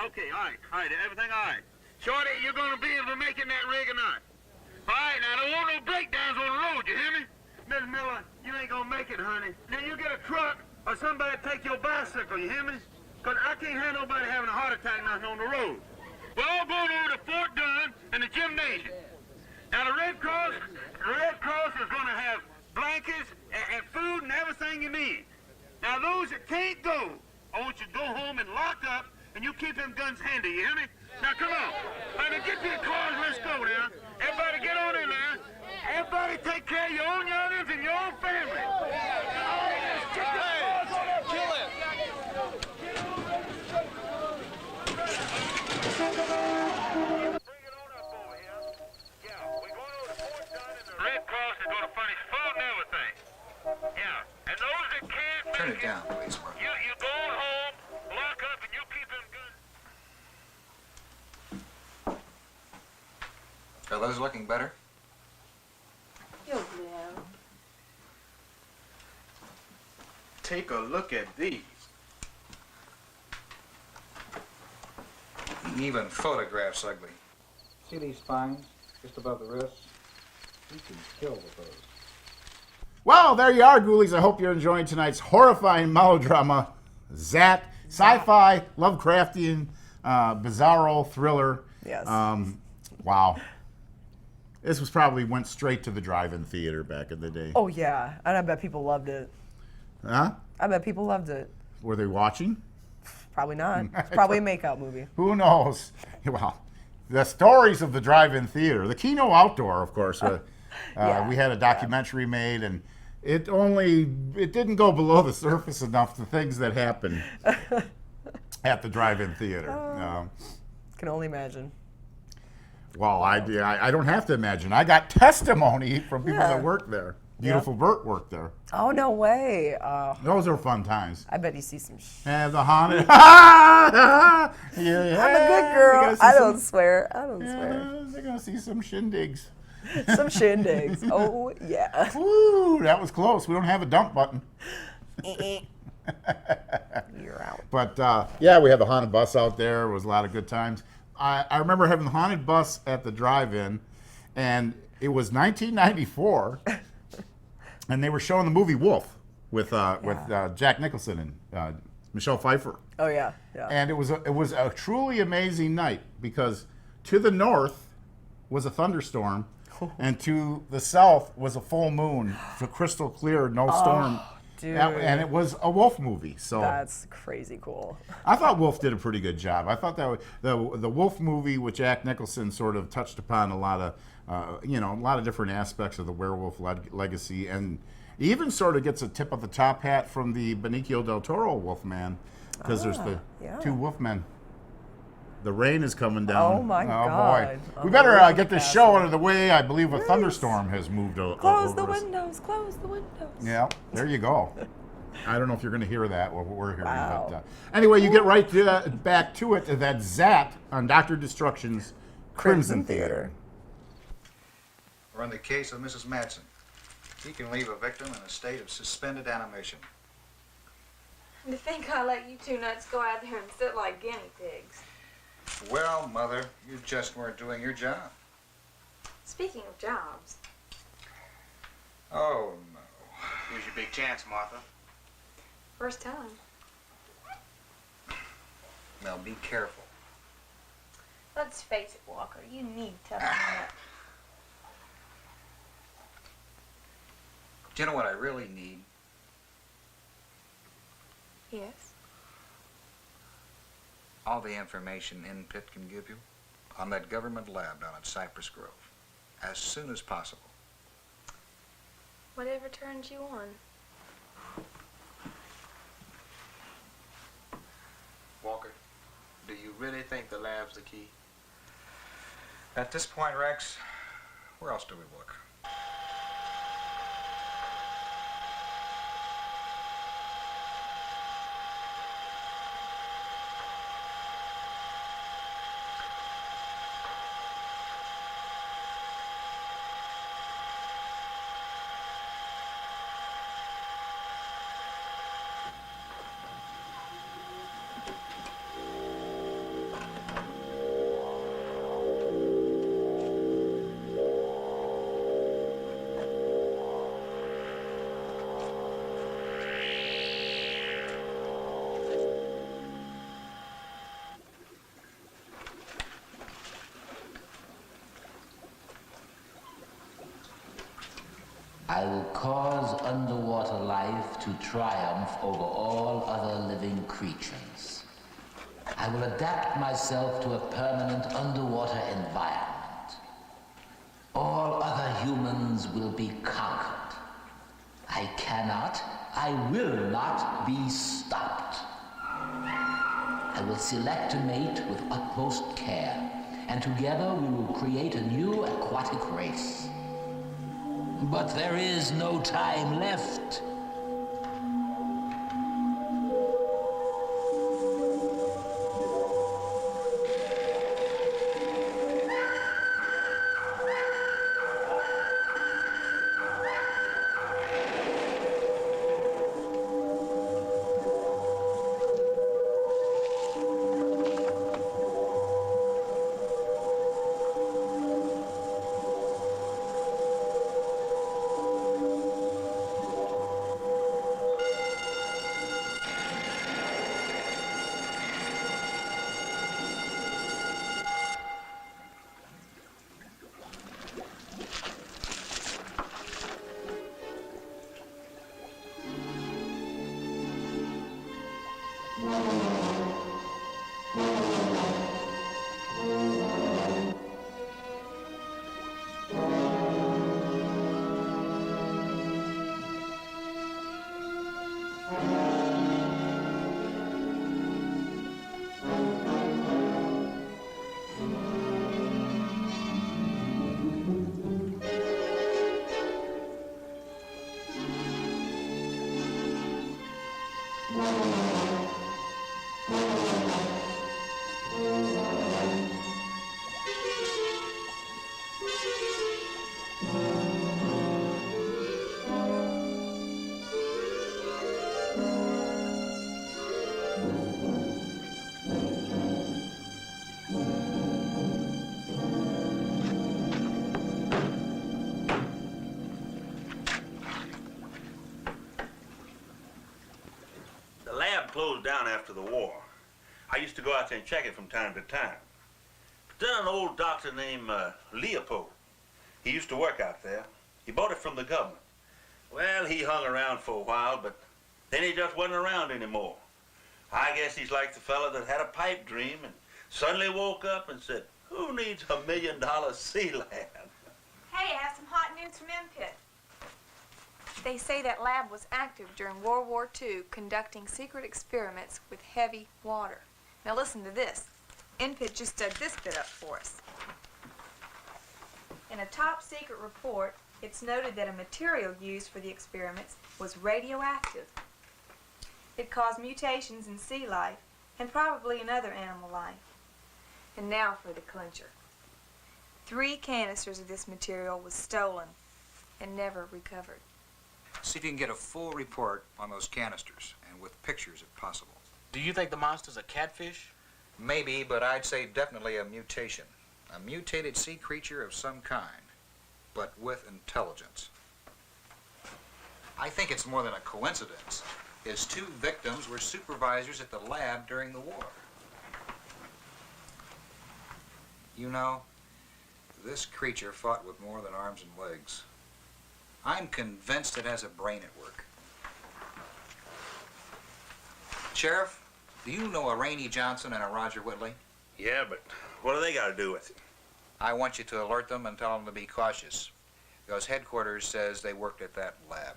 Okay, all right, everything all right. Shorty, you're gonna be able to make it in that rig or not? All right, now, there won't no breakdowns on the road, you hear me? Miss Miller, you ain't gonna make it, honey. Then you get a truck or somebody take your bicycle, you hear me? Because I can't have nobody having a heart attack nothing on the road. We're all going over to Fort Dunn and the gymnasium. Now, the Red Cross is gonna have blankets and food and everything you need. Now, those that can't go, I want you to go home and lock up, and you keep them guns handy, you hear me? Now, come on. Now, get to your cars, let's go now. Everybody get on in there. Everybody take care of your own youngins and your own family. Kill it! Red Cross is going to furnish food and everything. Yeah, and those that can't Turn make it down, please. you go home, lock up, and you keep them guns. Are those looking better? You'll live. Take a look at these. Even photographs ugly. See these spines just above the wrists? You can kill with those. Well, there you are, ghoulies. I hope you're enjoying tonight's horrifying melodrama, Zaat. Sci-fi, Lovecraftian, bizarro thriller. Yes. Wow. This was probably went straight to the drive-in theater back in the day. Oh, yeah. And I bet people loved it. Huh? I bet people loved it. Were they watching? Probably not. It's probably a make-out movie. Who knows? Well, the stories of the drive-in theater. The Kino Outdoor, of course, We had a documentary made, and it didn't go below the surface enough, the things that happened at the drive-in theater. Can only imagine. Well, I don't have to imagine. I got testimony from people that worked there. Beautiful Bert worked there. Oh, no way. Those are fun times. I bet you see some And the haunted. I'm a good girl. I don't swear. They're going to see some shindigs. Some shindigs. Oh, yeah. Woo, that was close. We don't have a dump button. You're out. But, yeah, we had the haunted bus out there. It was a lot of good times. I remember having the haunted bus at the drive-in, and it was 1994. And they were showing the movie Wolf with Jack Nicholson and Michelle Pfeiffer. Oh yeah. And it was a truly amazing night because to the north was a thunderstorm, and to the south was a full moon, so crystal clear, no storm. Dude. And it was a Wolf movie. So that's crazy cool. I thought Wolf did a pretty good job. I thought that the Wolf movie with Jack Nicholson sort of touched upon a lot of a lot of different aspects of the werewolf legacy, and even sort of gets a tip of the top hat from the Benicio del Toro Wolfman, because there's the two Wolfmen. The rain is coming down. Oh my God! Boy, we better get this show out of the way. I believe a thunderstorm has moved over. Close the windows. Close the windows. Yeah, there you go. I don't know if you're going to hear that or what we're hearing, but anyway, you get right to back to it. That's Zaat on Dr. Destruction's Crimson Theater. We're in the case of Mrs. Madsen. He can leave a victim in a state of suspended animation. To think I let you two nuts go out there and sit like guinea pigs. Well, Mother, you just weren't doing your job. Speaking of jobs. Oh, no. Here's your big chance, Martha. First time. Now, be careful. Let's face it, Walker, you need toughening up. Do you know what I really need? Yes. All the information InPit can give you on that government lab down at Cypress Grove. As soon as possible. Whatever turns you on. Walker, do you really think the lab's the key? At this point, Rex, where else do we look? I will cause underwater life to triumph over all other living creatures. I will adapt myself to a permanent underwater environment. All other humans will be conquered. I will not be stopped. I will select a mate with utmost care, and together we will create a new aquatic race. But there is no time left. The lab closed down after the war. I used to go out there and check it from time to time. But then an old doctor named Leopold, he used to work out there. He bought it from the government. Well, he hung around for a while, but then he just wasn't around anymore. I guess he's like the fella that had a pipe dream and suddenly woke up and said, who needs $1 million sea lab? Hey, I have some hot news from MPIT. They say that lab was active during World War II, conducting secret experiments with heavy water. Now listen to this. MPIT just dug this bit up for us. In a top secret report, it's noted that a material used for the experiments was radioactive. It caused mutations in sea life and probably in other animal life. And now for the clincher. 3 canisters of this material was stolen and never recovered. See if you can get a full report on those canisters, and with pictures if possible. Do you think the monster's a catfish? Maybe, but I'd say definitely a mutation. A mutated sea creature of some kind, but with intelligence. I think it's more than a coincidence. His 2 victims were supervisors at the lab during the war. You know, this creature fought with more than arms and legs. I'm convinced it has a brain at work. Sheriff, do you know a Rainey Johnson and a Roger Whitley? Yeah, but what do they got to do with it? I want you to alert them and tell them to be cautious, because headquarters says they worked at that lab.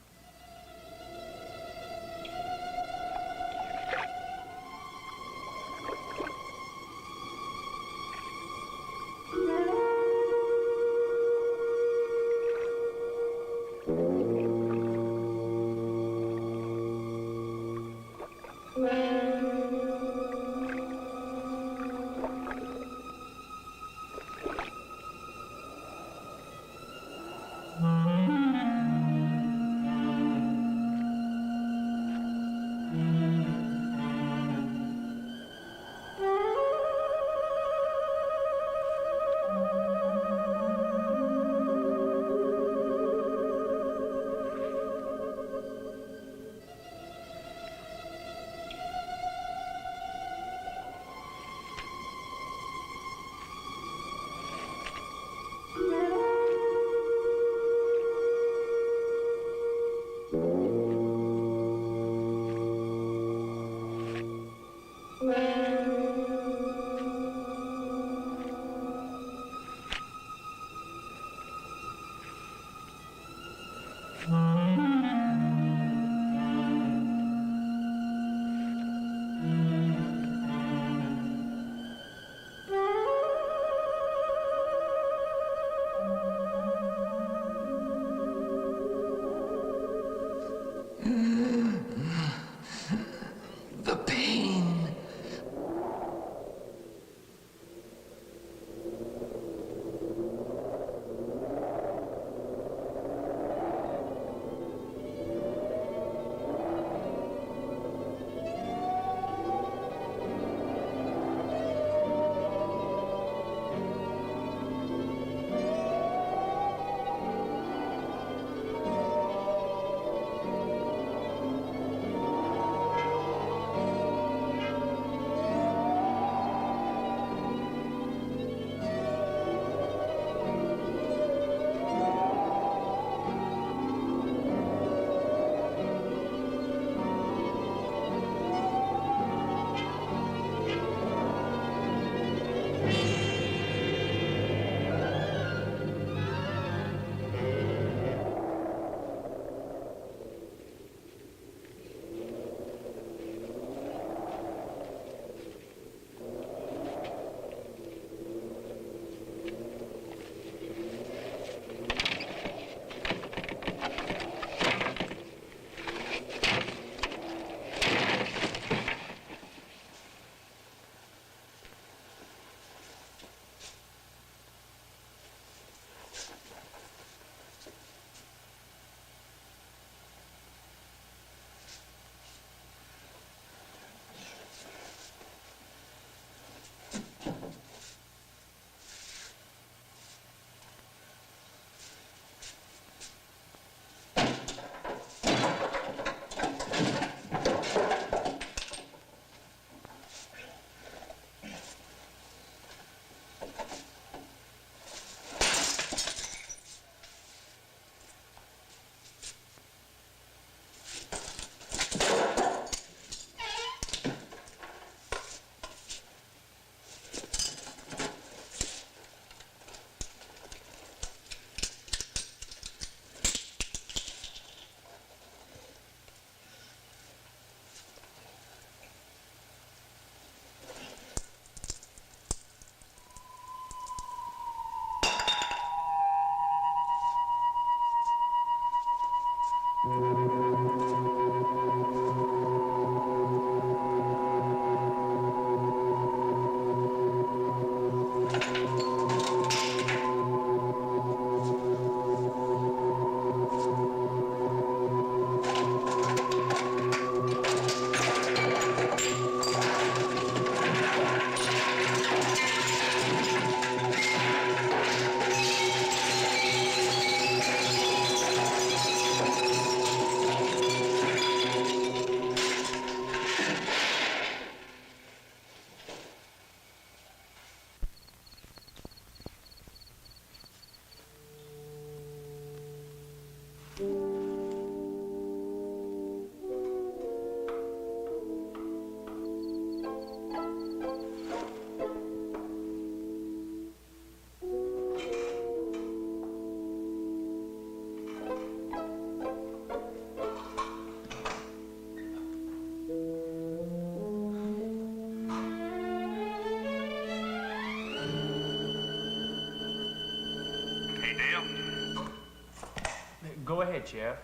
Go ahead, Sheriff.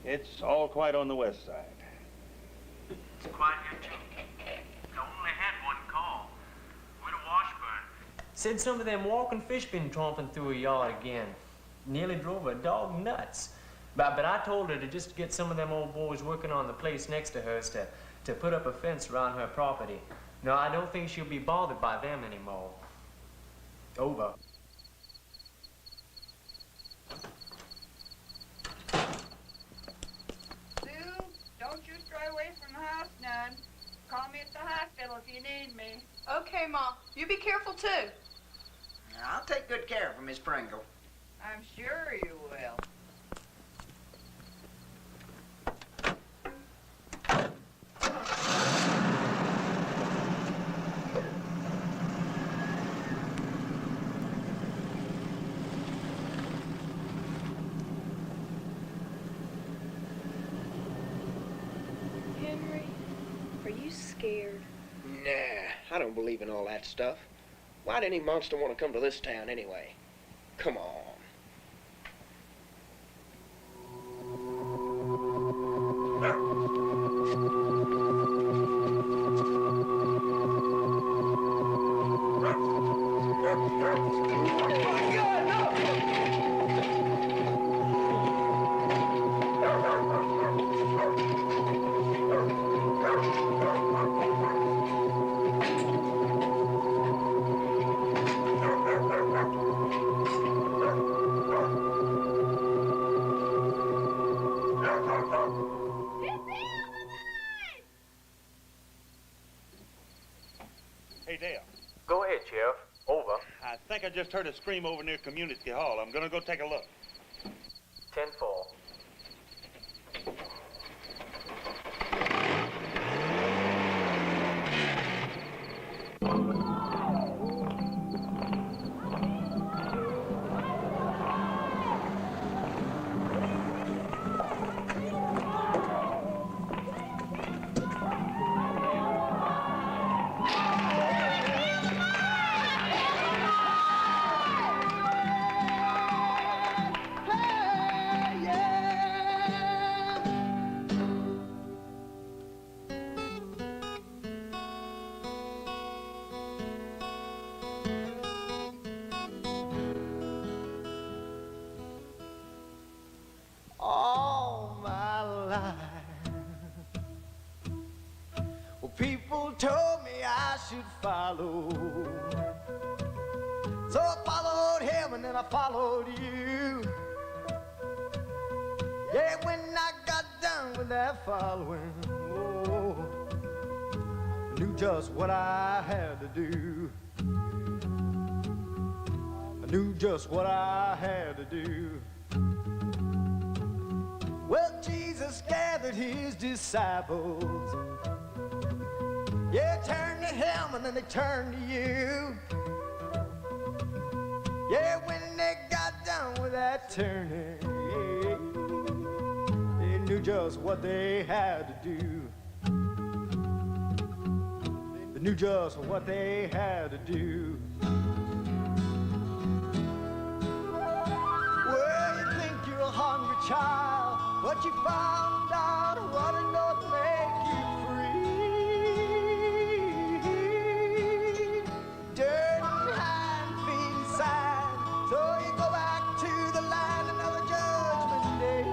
It's all quiet on the west side. It's quiet here, too. I only had one call. With a Washburn. Said some of them walking fish been tromping through a yard again. Nearly drove a dog nuts. But I told her to just get some of them old boys working on the place next to hers to put up a fence around her property. No, I don't think she'll be bothered by them anymore. Over. Don't you stray away from the house none. Call me at the hospital if you need me. Okay, Ma. You be careful, too. I'll take good care of him, Miss Pringle. I'm sure you will. Henry, are you scared? Nah, I don't believe in all that stuff. Why'd any monster want to come to this town anyway? Come on. Hey, Dale. Go ahead, Sheriff. Over. I think I just heard a scream over near Community Hall. I'm gonna go take a look. 10-4. All my life, well, people told me I should follow. So I followed him and then I followed you. Yeah, when I got done with that following, oh, I knew just what I had to do. I knew just what I had to do. Well, Jesus gathered his disciples. Yeah, turned to him and then they turned to you. Yeah, when they got done with that turning, yeah, they knew just what they had to do. They knew just what they had to do. Well, you think you're a hungry child, but you found out what it don't make you free. Dirty behind, feet inside, so you go back to the land another judgment day.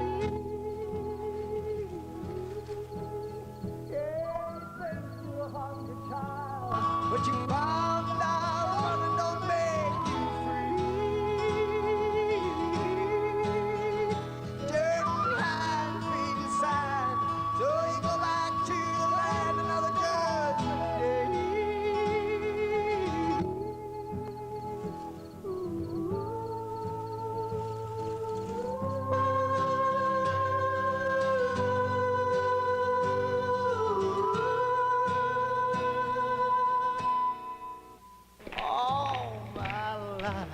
But you found out what it don't make you free. Dirty behind, feet inside, so you go back to the land another judgment day. All my life,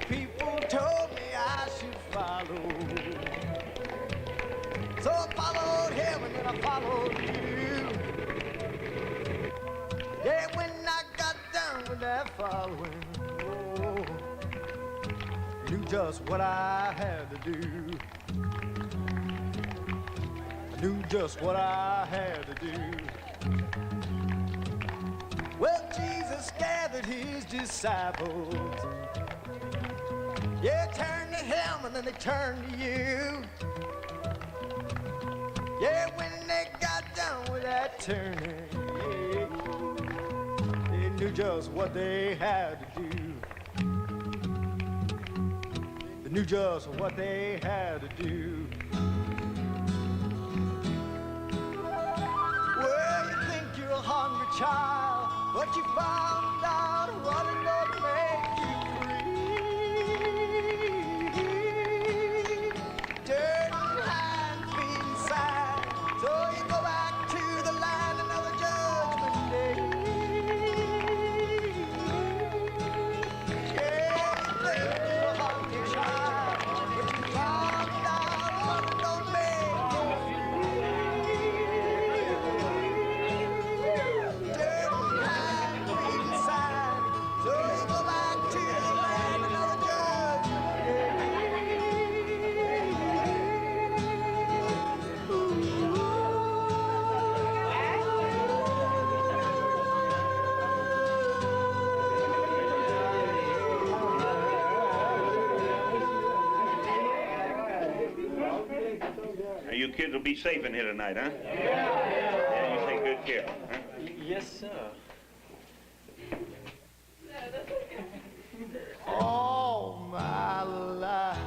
people told me I should follow. So I followed him and then I followed you. Yeah, when I got done with that following, oh, knew just what I had to do. I knew just what I had to do. Well, Jesus gathered his disciples. Yeah, turned to him and then they turned to you. Yeah, when they got done with that turning, yeah, they knew just what they had to do. They knew just what they had to do. Well, you think you're a hungry child, but you found out what it don't make you free. Dirty behind, feet inside, so you go back to the land another judgment day. Yeah, you think you're a hungry child, but you found out what it don't make you free. Dirty behind, feet inside, so you go back to the land another judgment day. Now, you kids will be safe in here tonight, huh? Yeah, you take good care, huh? Yes, sir. All my life.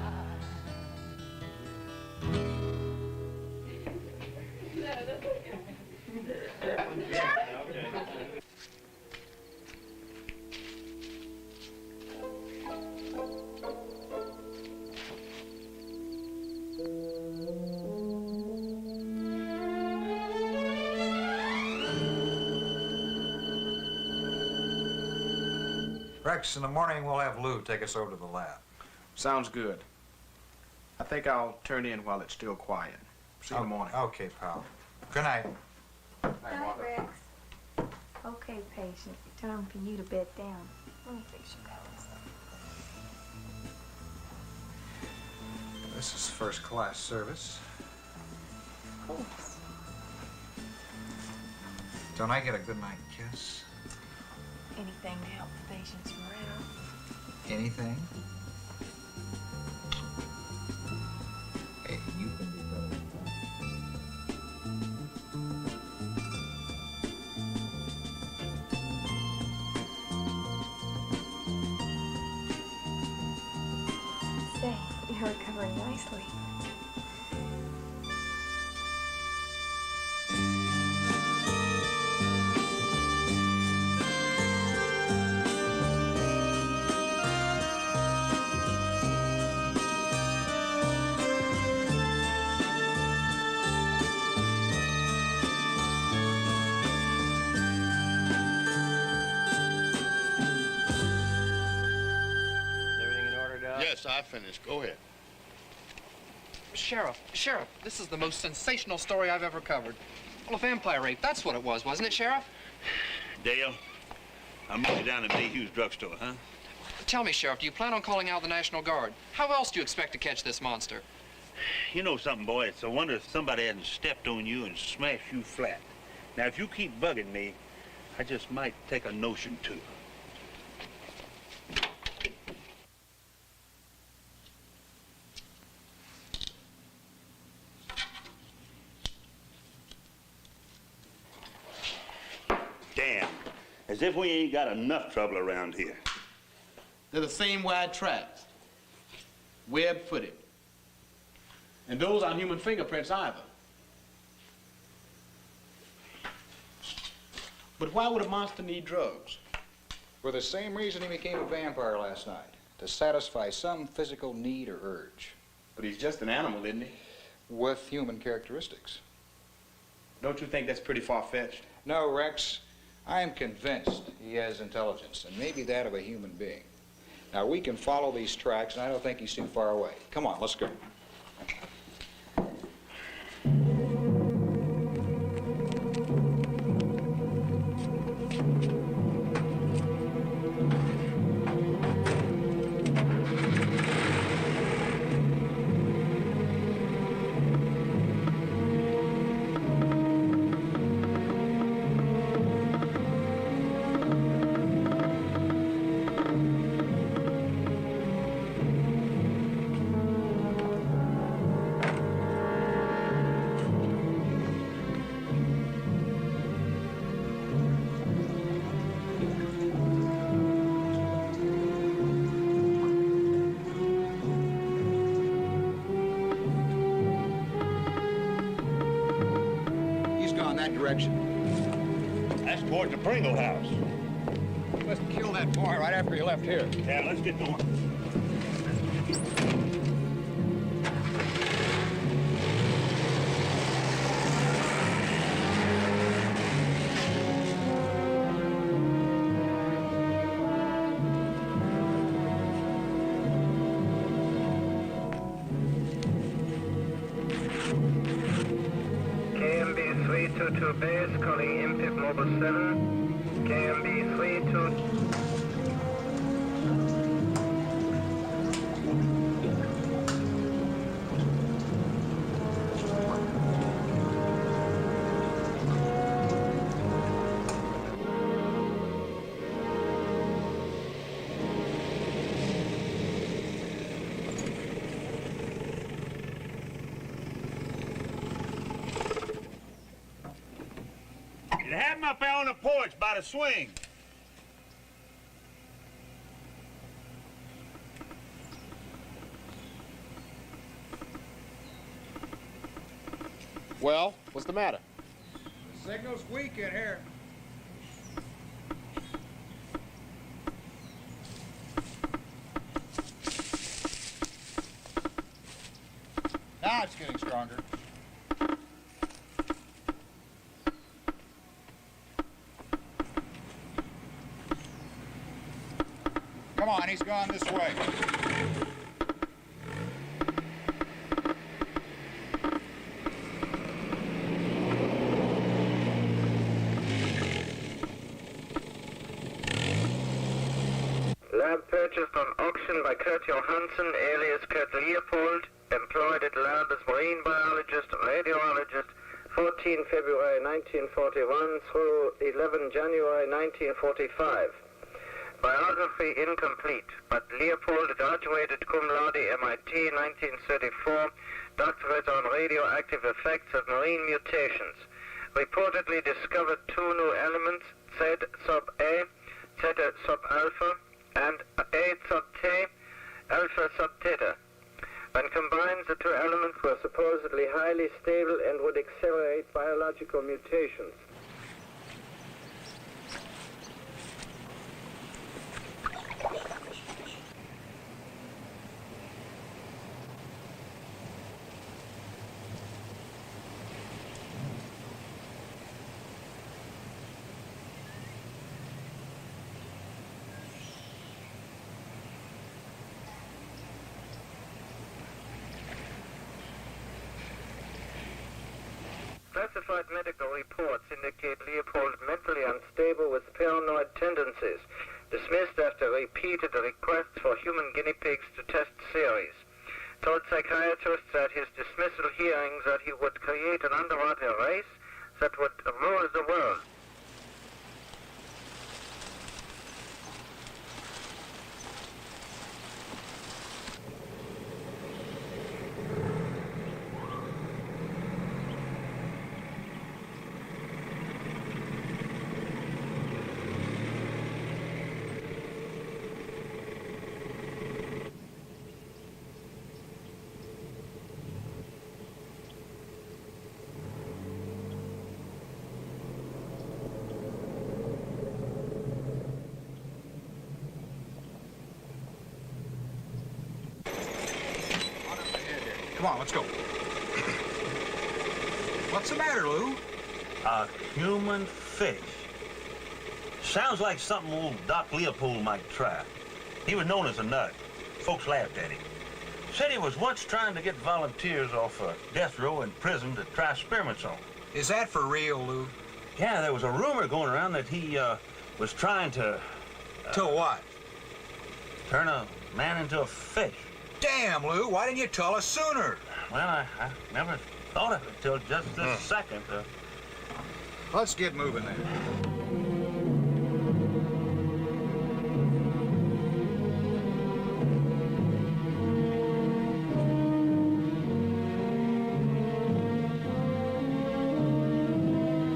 Rex, in the morning we'll have Lou take us over to the lab. Sounds good. I think I'll turn in while it's still quiet. See you in the morning. Okay, pal. Good night. Night, Rex. Okay, patient. Time for you to bed down. Let me fix your pillows. This is first-class service. Of course. Don't I get a good night kiss? Anything to help the patient's morale. Anything? Hey, you can be better than Say, you're recovering nicely. Yes, I finished. Go ahead. Sheriff, this is the most sensational story I've ever covered. Well, a vampire rape, that's what it was, wasn't it, Sheriff? Dale, I'll meet you down at B. Hughes drugstore, huh? Tell me, Sheriff, do you plan on calling out the National Guard? How else do you expect to catch this monster? You know something, boy? It's a wonder if somebody hadn't stepped on you and smashed you flat. Now, if you keep bugging me, I just might take a notion to. Damn. As if we ain't got enough trouble around here. They're the same wide tracks, web-footed. And those aren't human fingerprints either. But why would a monster need drugs? For the same reason he became a vampire last night, to satisfy some physical need or urge. But he's just an animal, isn't he? With human characteristics. Don't you think that's pretty far-fetched? No, Rex. I am convinced he has intelligence, and maybe that of a human being. Now, we can follow these tracks, and I don't think he's too far away. Come on, let's go. Direction. That's towards the Pringle house. Let's kill that boy right after he left here. Yeah, let's get going. KMB 322 base, calling IMPIP Mobile 7. KMB 322. You had him up there on the porch by the swing. Well, what's the matter? The signal's weak in here. Now it's getting stronger. Come on, he's gone this way. Lab purchased on auction by Kurt Johansson, alias Kurt Leopold, employed at lab as marine biologist, radiologist, 14 February 1941 through 11 January 1945. Biography incomplete, but Leopold graduated cum laude MIT 1934, doctorate on radioactive effects of marine mutations. Reportedly discovered two new elements, Z sub A, Zeta sub alpha, and A sub T, alpha sub theta. When combined, the two elements were supposedly highly stable and would accelerate biological mutations. Classified medical reports indicate Leopold mentally unstable with paranoid tendencies. Dismissed after repeated requests for human guinea pigs to test series. Told psychiatrists at his dismissal hearings that he would create an underwater race that would rule the world. Come on, let's go. What's the matter, Lou? A human fish. Sounds like something old Doc Leopold might try. He was known as a nut. Folks laughed at him. Said he was once trying to get volunteers off death row in prison to try experiments on. Is that for real, Lou? Yeah, there was a rumor going around that he was trying to... To what? Turn a man into a fish. Damn, Lou, why didn't you tell us sooner? Well, I never thought of it till just this second. Let's get moving then.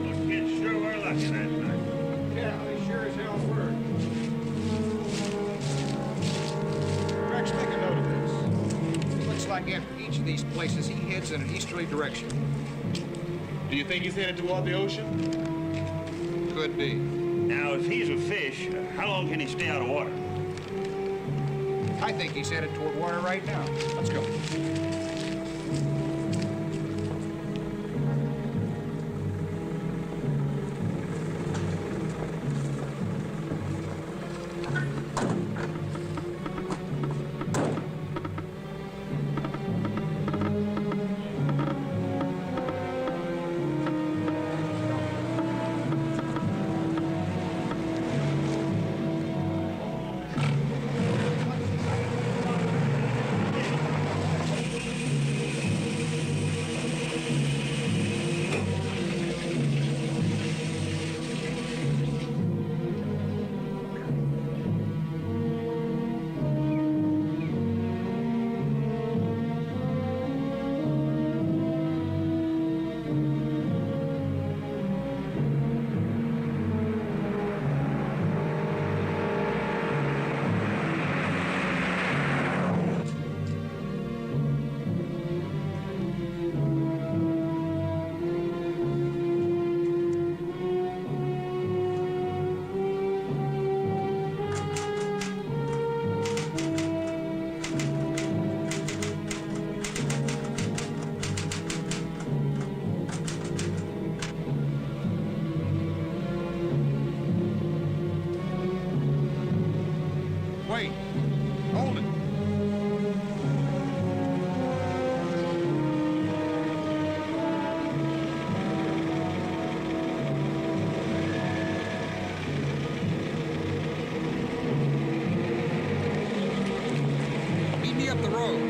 Those kids sure were lucky that night. Yeah, they sure as hell were. Rex, make a note of this. Looks like after each of these places, he heads in an easterly direction. Do you think he's headed toward the ocean? Could be. Now, if he's a fish, how long can he stay out of water? I think he's headed toward water right now. Let's go. Wait. Hold it. Meet me up the road.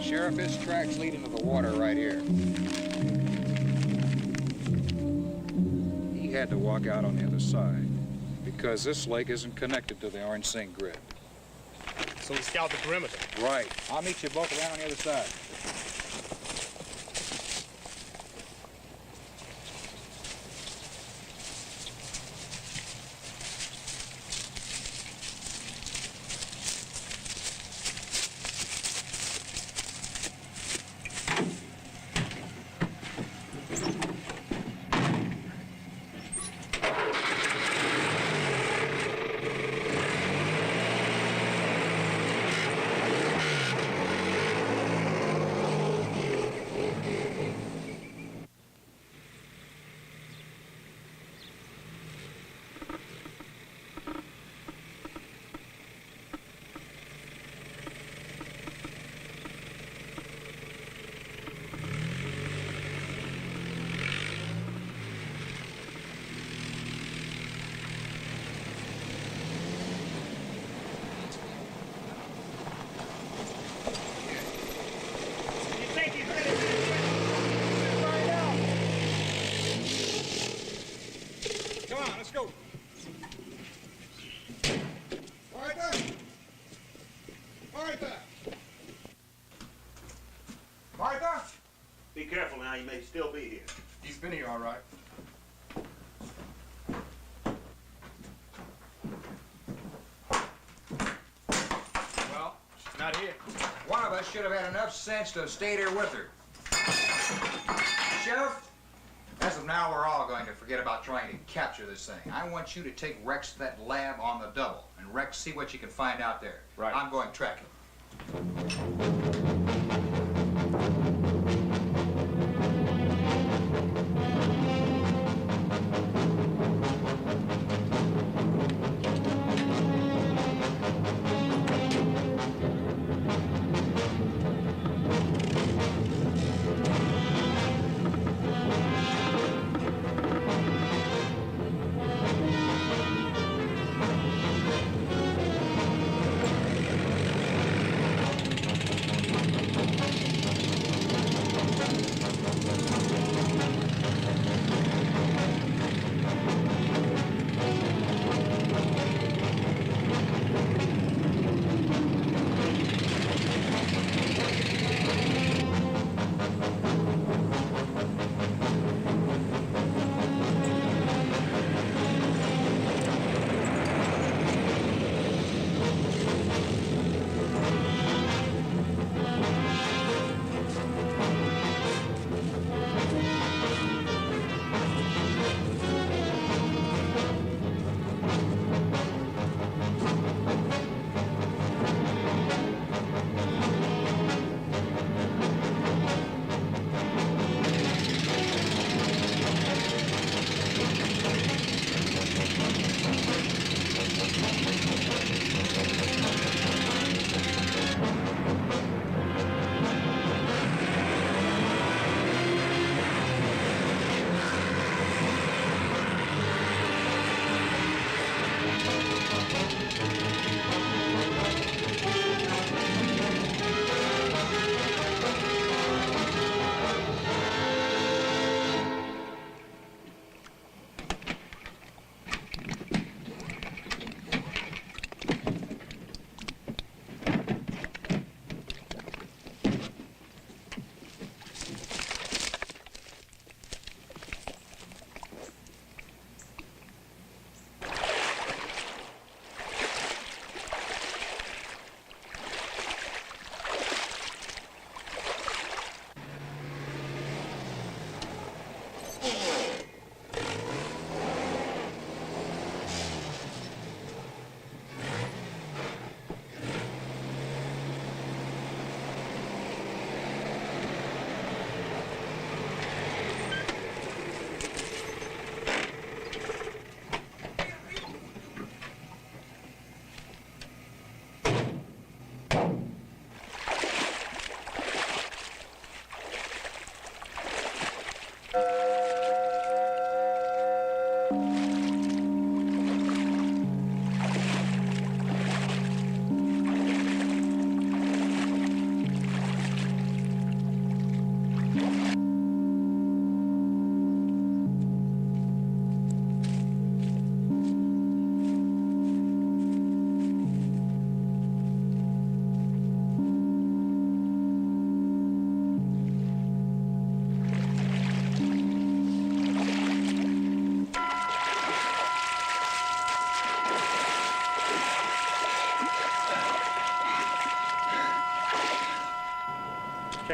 Sheriff, his tracks lead into the water right here. He had to walk out on the other side because this lake isn't connected to the Orange Sink grid. So we scout the perimeter. Right. I'll meet you both around on the other side. Come on, let's go. Martha! Martha! Martha! Be careful now, you may still be here. He's been here, all right. Well, she's not here. One of us should have had enough sense to have stayed here with her. Sheriff, as of now, we're all going to forget about trying to capture this thing. I want you to take Rex to that lab on the double. And Rex, see what you can find out there. Right. I'm going tracking.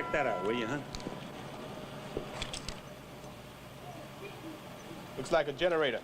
check that out, will you, huh? Looks like a generator.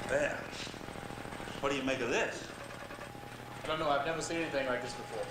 Well, what do you make of this? I don't know. I've never seen anything like this before.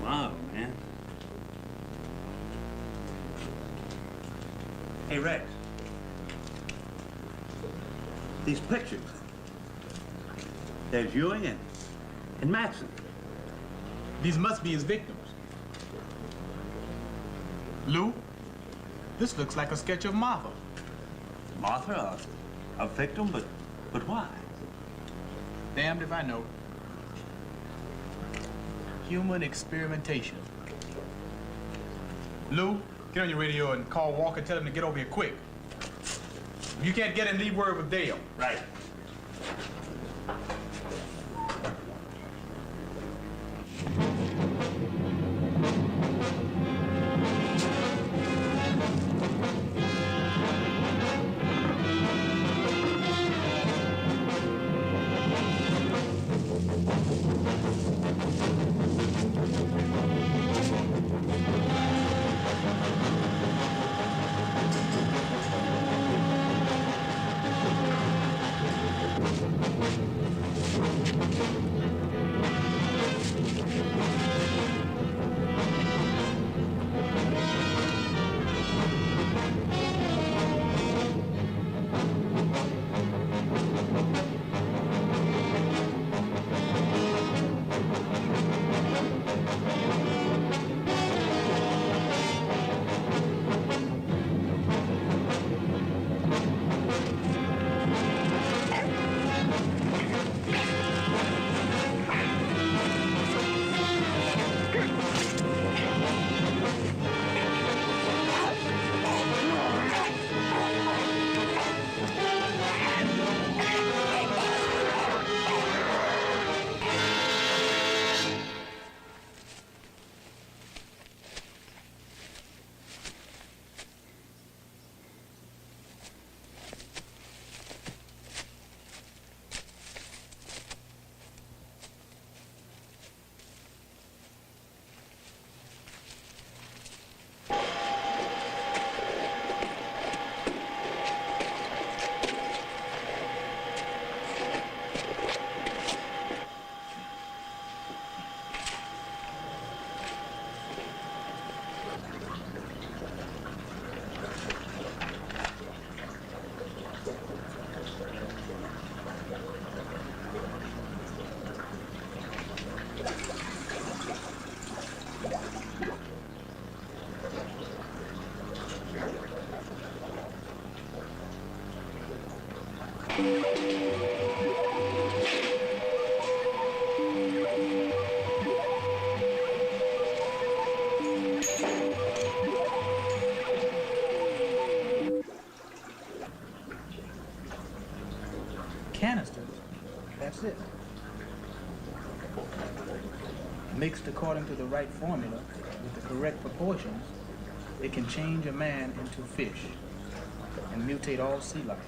Wow, man. Hey, Rex. These pictures. There's Ewing and Matson. These must be his victims. Lou, this looks like a sketch of Martha. Martha, a victim, but why? Damned if I know. Human experimentation. Lou, get on your radio and call Walker, tell him to get over here quick. If you can't get him, leave word with Dale. Right. Canisters, that's it. Mixed according to the right formula with the correct proportions, it can change a man into fish and mutate all sea life.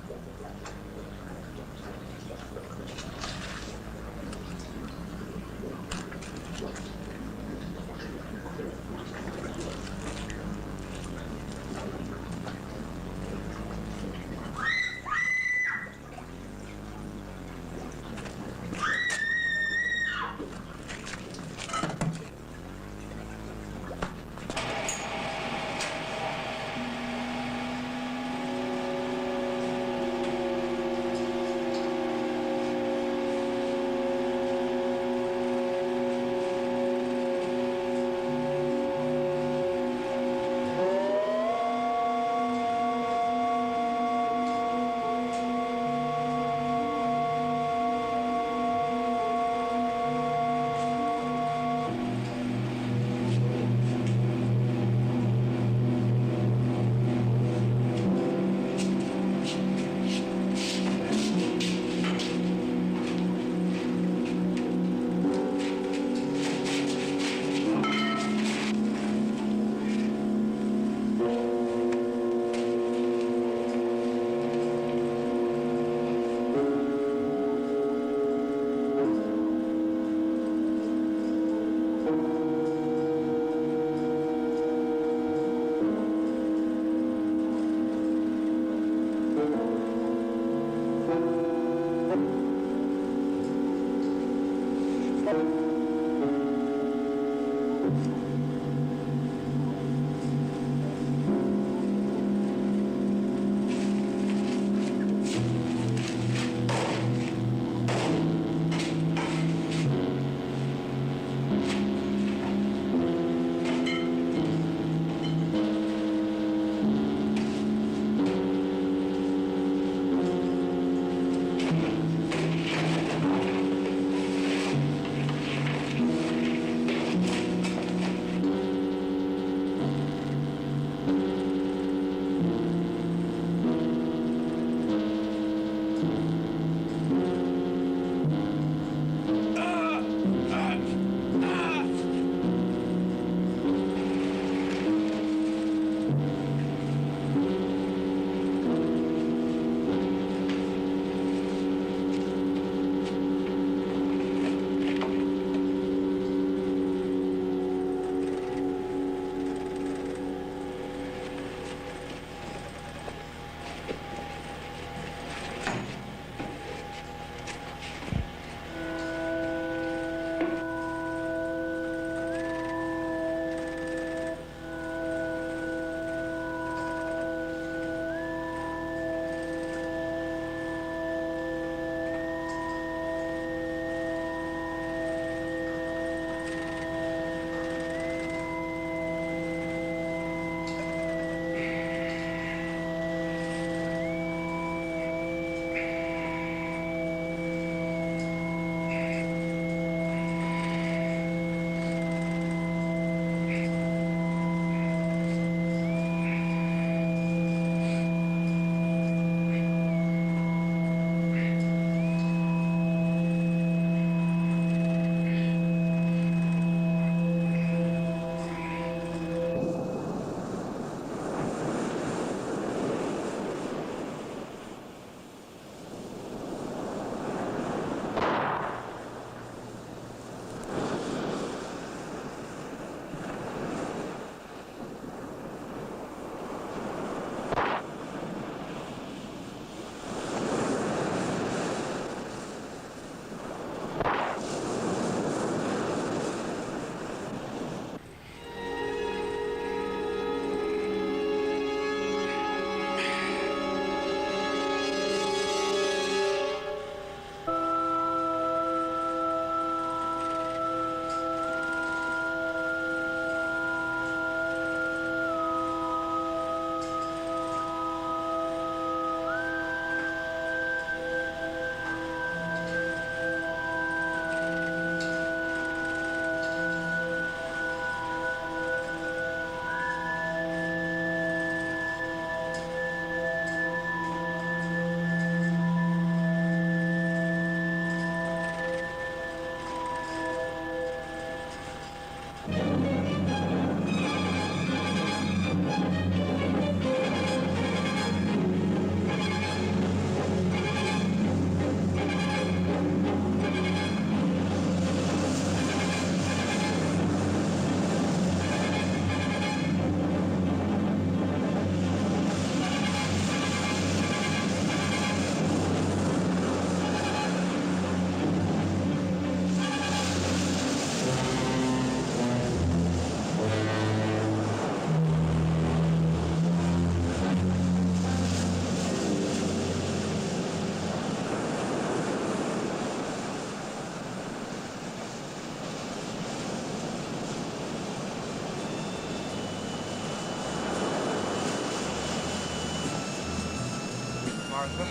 Martha?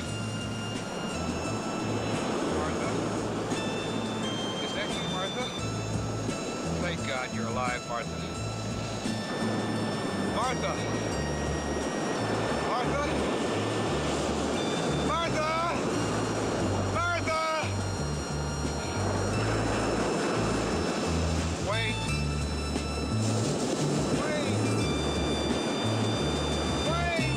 Martha? Is that you, Martha? Thank God you're alive, Martha. Martha! Martha! Martha! Martha! Wait. Wait. Wait.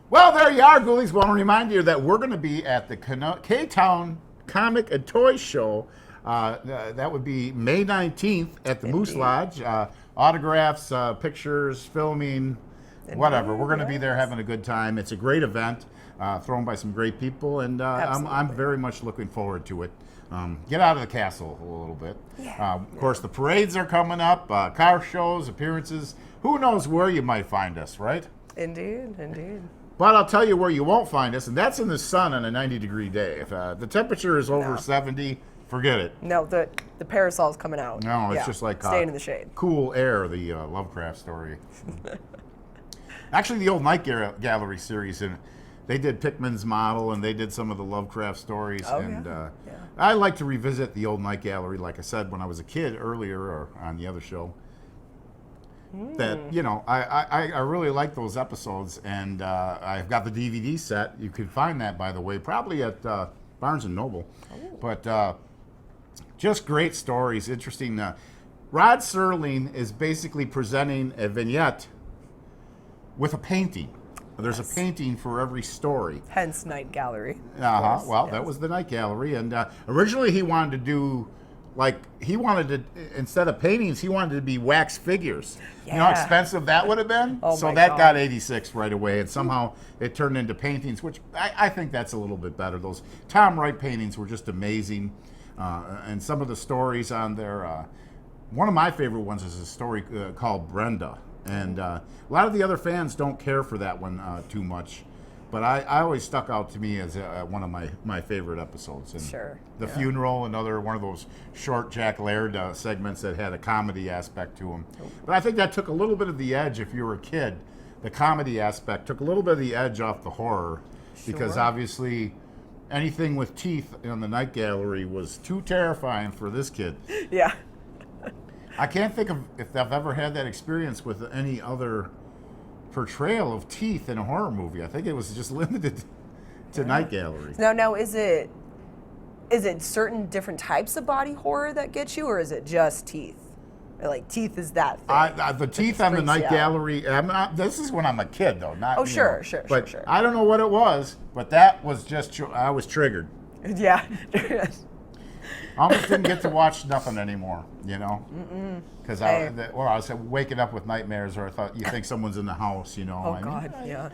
Well, there you are, Ghoulies. Want to remind you that we're going to be at the K-Town Comic and Toy Show. That would be May 19th at the Moose Lodge. Autographs, pictures, filming, whatever. We're going to be there having a good time. It's a great event, thrown by some great people, and I'm very much looking forward to it. Get out of the castle a little bit. Of course, the parades are coming up, car shows, appearances. Who knows where you might find us, right? Indeed, indeed. But I'll tell you where you won't find us, and that's in the sun on a 90-degree day. If the temperature is over 70, forget it. No, the parasol's coming out. No, it's just like staying in the shade. Cool Air, the Lovecraft story. Actually, the old Night Gallery series, and they did Pickman's Model, and they did some of the Lovecraft stories. I like to revisit the old Night Gallery, like I said, when I was a kid earlier, or on the other show. That, you know, I really like those episodes, and I've got the DVD set. You can find that, by the way, probably at Barnes & Noble. But just great stories, interesting. Rod Serling is basically presenting a vignette with a painting. There's a painting for every story. Hence Night Gallery. Well, that was the Night Gallery. And originally he wanted to do, instead of paintings, he wanted to be wax figures. You know how expensive that would have been? So that got 86 right away, and somehow it turned into paintings, which I think that's a little bit better. Those Tom Wright paintings were just amazing. And some of the stories on there, one of my favorite ones is a story called Brenda. And a lot of the other fans don't care for that one too much. But I always stuck out to me as one of my favorite episodes. And The Funeral, another one of those short Jack Laird segments that had a comedy aspect to them. But I think that took a little bit of the edge if you were a kid. The comedy aspect took a little bit of the edge off the horror. Because obviously anything with teeth in the Night Gallery was too terrifying for this kid. Yeah. I can't think of if I've ever had that experience with any other portrayal of teeth in a horror movie. I think it was just limited to Night Gallery. Now is it certain different types of body horror that get you, or is it just teeth? Or like teeth is that thing? The teeth on the Night Gallery. This is when I'm a kid, though. Not sure. I don't know what it was, but that was just I was triggered. Yeah. I almost didn't get to watch nothing anymore, you know, because I was waking up with nightmares, or I thought you think someone's in the house, you know. Oh God, yeah.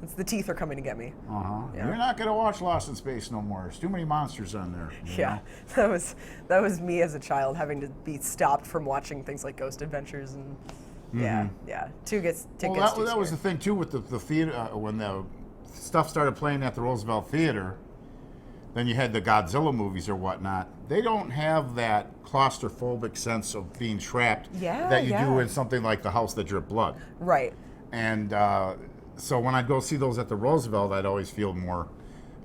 It's the teeth are coming to get me. Yeah. You're not gonna watch Lost in Space no more. There's too many monsters on there. You know? that was me as a child having to be stopped from watching things like Ghost Adventures and that was the thing too with the theater when the stuff started playing at the Roosevelt Theater. Then you had the Godzilla movies or whatnot. They don't have that claustrophobic sense of being trapped that you do in something like The House That Dripped Blood. Right. And so when I'd go see those at the Roosevelt, I'd always feel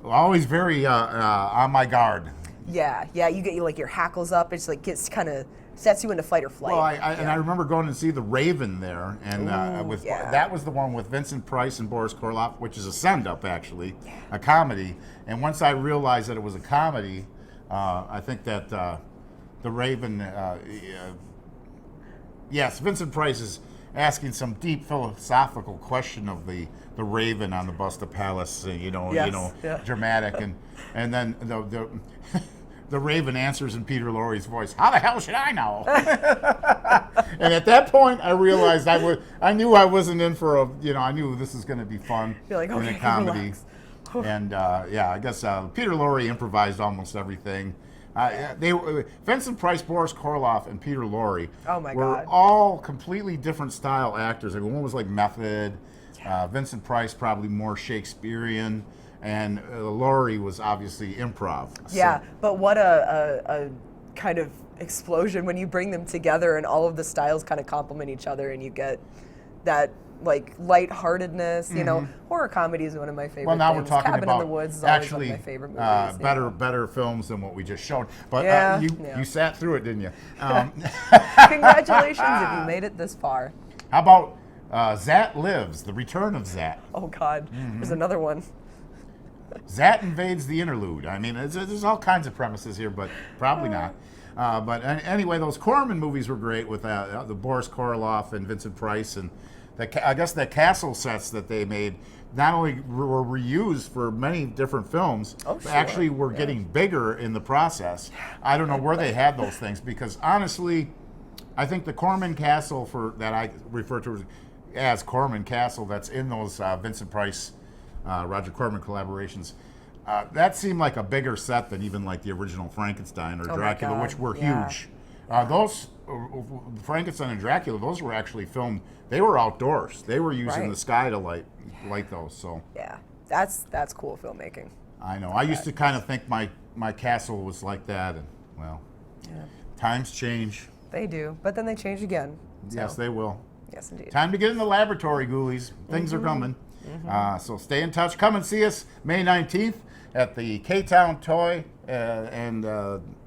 always very on my guard. Yeah, you get your hackles up. It's like gets kind of sets you into fight or flight. Well, and I remember going to see The Raven there, and that was the one with Vincent Price and Boris Karloff, which is a send-up actually, a comedy. And once I realized that it was a comedy, I think that The Raven, yes, Vincent Price is asking some deep philosophical question of the Raven on the Busta Palace, dramatic, and then the Raven answers in Peter Lorre's voice. How the hell should I know? And at that point, I realized I knew I wasn't in for I knew this is going to be fun. You're like, okay, in a comedy. relax. And I guess Peter Lorre improvised almost everything. Vincent Price, Boris Karloff, and Peter Lorre were all completely different style actors. Like, one was like method. Vincent Price probably more Shakespearean, and Lorre was obviously improv. Yeah, but what a kind of explosion when you bring them together and all of the styles kind of complement each other, and you get that like lightheartedness. You know, horror comedy is one of my favorite. Well, now things. we're talking Cabin about in the Woods is always actually one of my favorite movies. better films than what we just showed. But you sat through it, didn't you? Congratulations if you made it this far. How about Zaat Lives, The Return of Zaat? Oh God, there's another one. Zaat invades the interlude. I mean, there's all kinds of premises here, but probably not. But anyway, those Corman movies were great with the Boris Karloff and Vincent Price, and I guess the castle sets that they made not only were reused for many different films, but actually were getting bigger in the process. I don't know where they had those things, because honestly, I think the Corman Castle that I refer to as Corman Castle, that's in those Vincent Price, Roger Corman collaborations, that seemed like a bigger set than even like the original Frankenstein or Dracula, which were huge. Those Frankenstein and Dracula, those were actually filmed. They were outdoors. They were using the sky to light those. So yeah, that's cool filmmaking. I know. I used to kind of think my castle was like that, and well, times change. They do, but then they change again. So. Yes, they will. Yes, indeed. Time to get in the laboratory, ghoulies. Things are coming. So stay in touch. Come and see us May 19th at the K-Town Toy and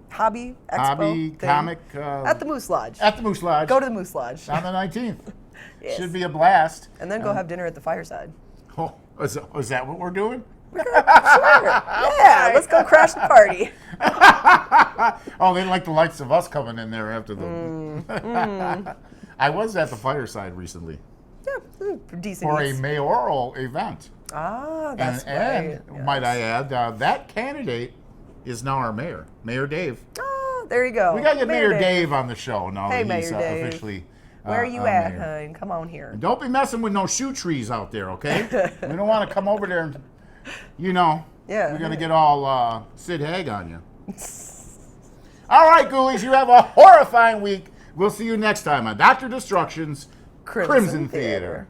Hobby Expo Comic at the Moose Lodge. At the Moose Lodge. Go to the Moose Lodge on the 19th. Yes. Should be a blast. And then go have dinner at the fireside. Oh, is that what we're doing? Sure. Yeah, let's go crash the party. Oh, they like the likes of us coming in there after the. I was at the fireside recently. Yeah, decent. For a mayoral event. Ah, that's right. And might I add, that candidate is now our mayor, Mayor Dave. Oh, there you go. We got to get Mayor Dave on the show now that he's officially. Where are you at, hon? Come on here. And don't be messing with no shoe trees out there, okay? We don't want to come over there and, we're going to get all Sid Haig on you. All right, ghoulies, you have a horrifying week. We'll see you next time on Dr. Destruction's Crimson Theater.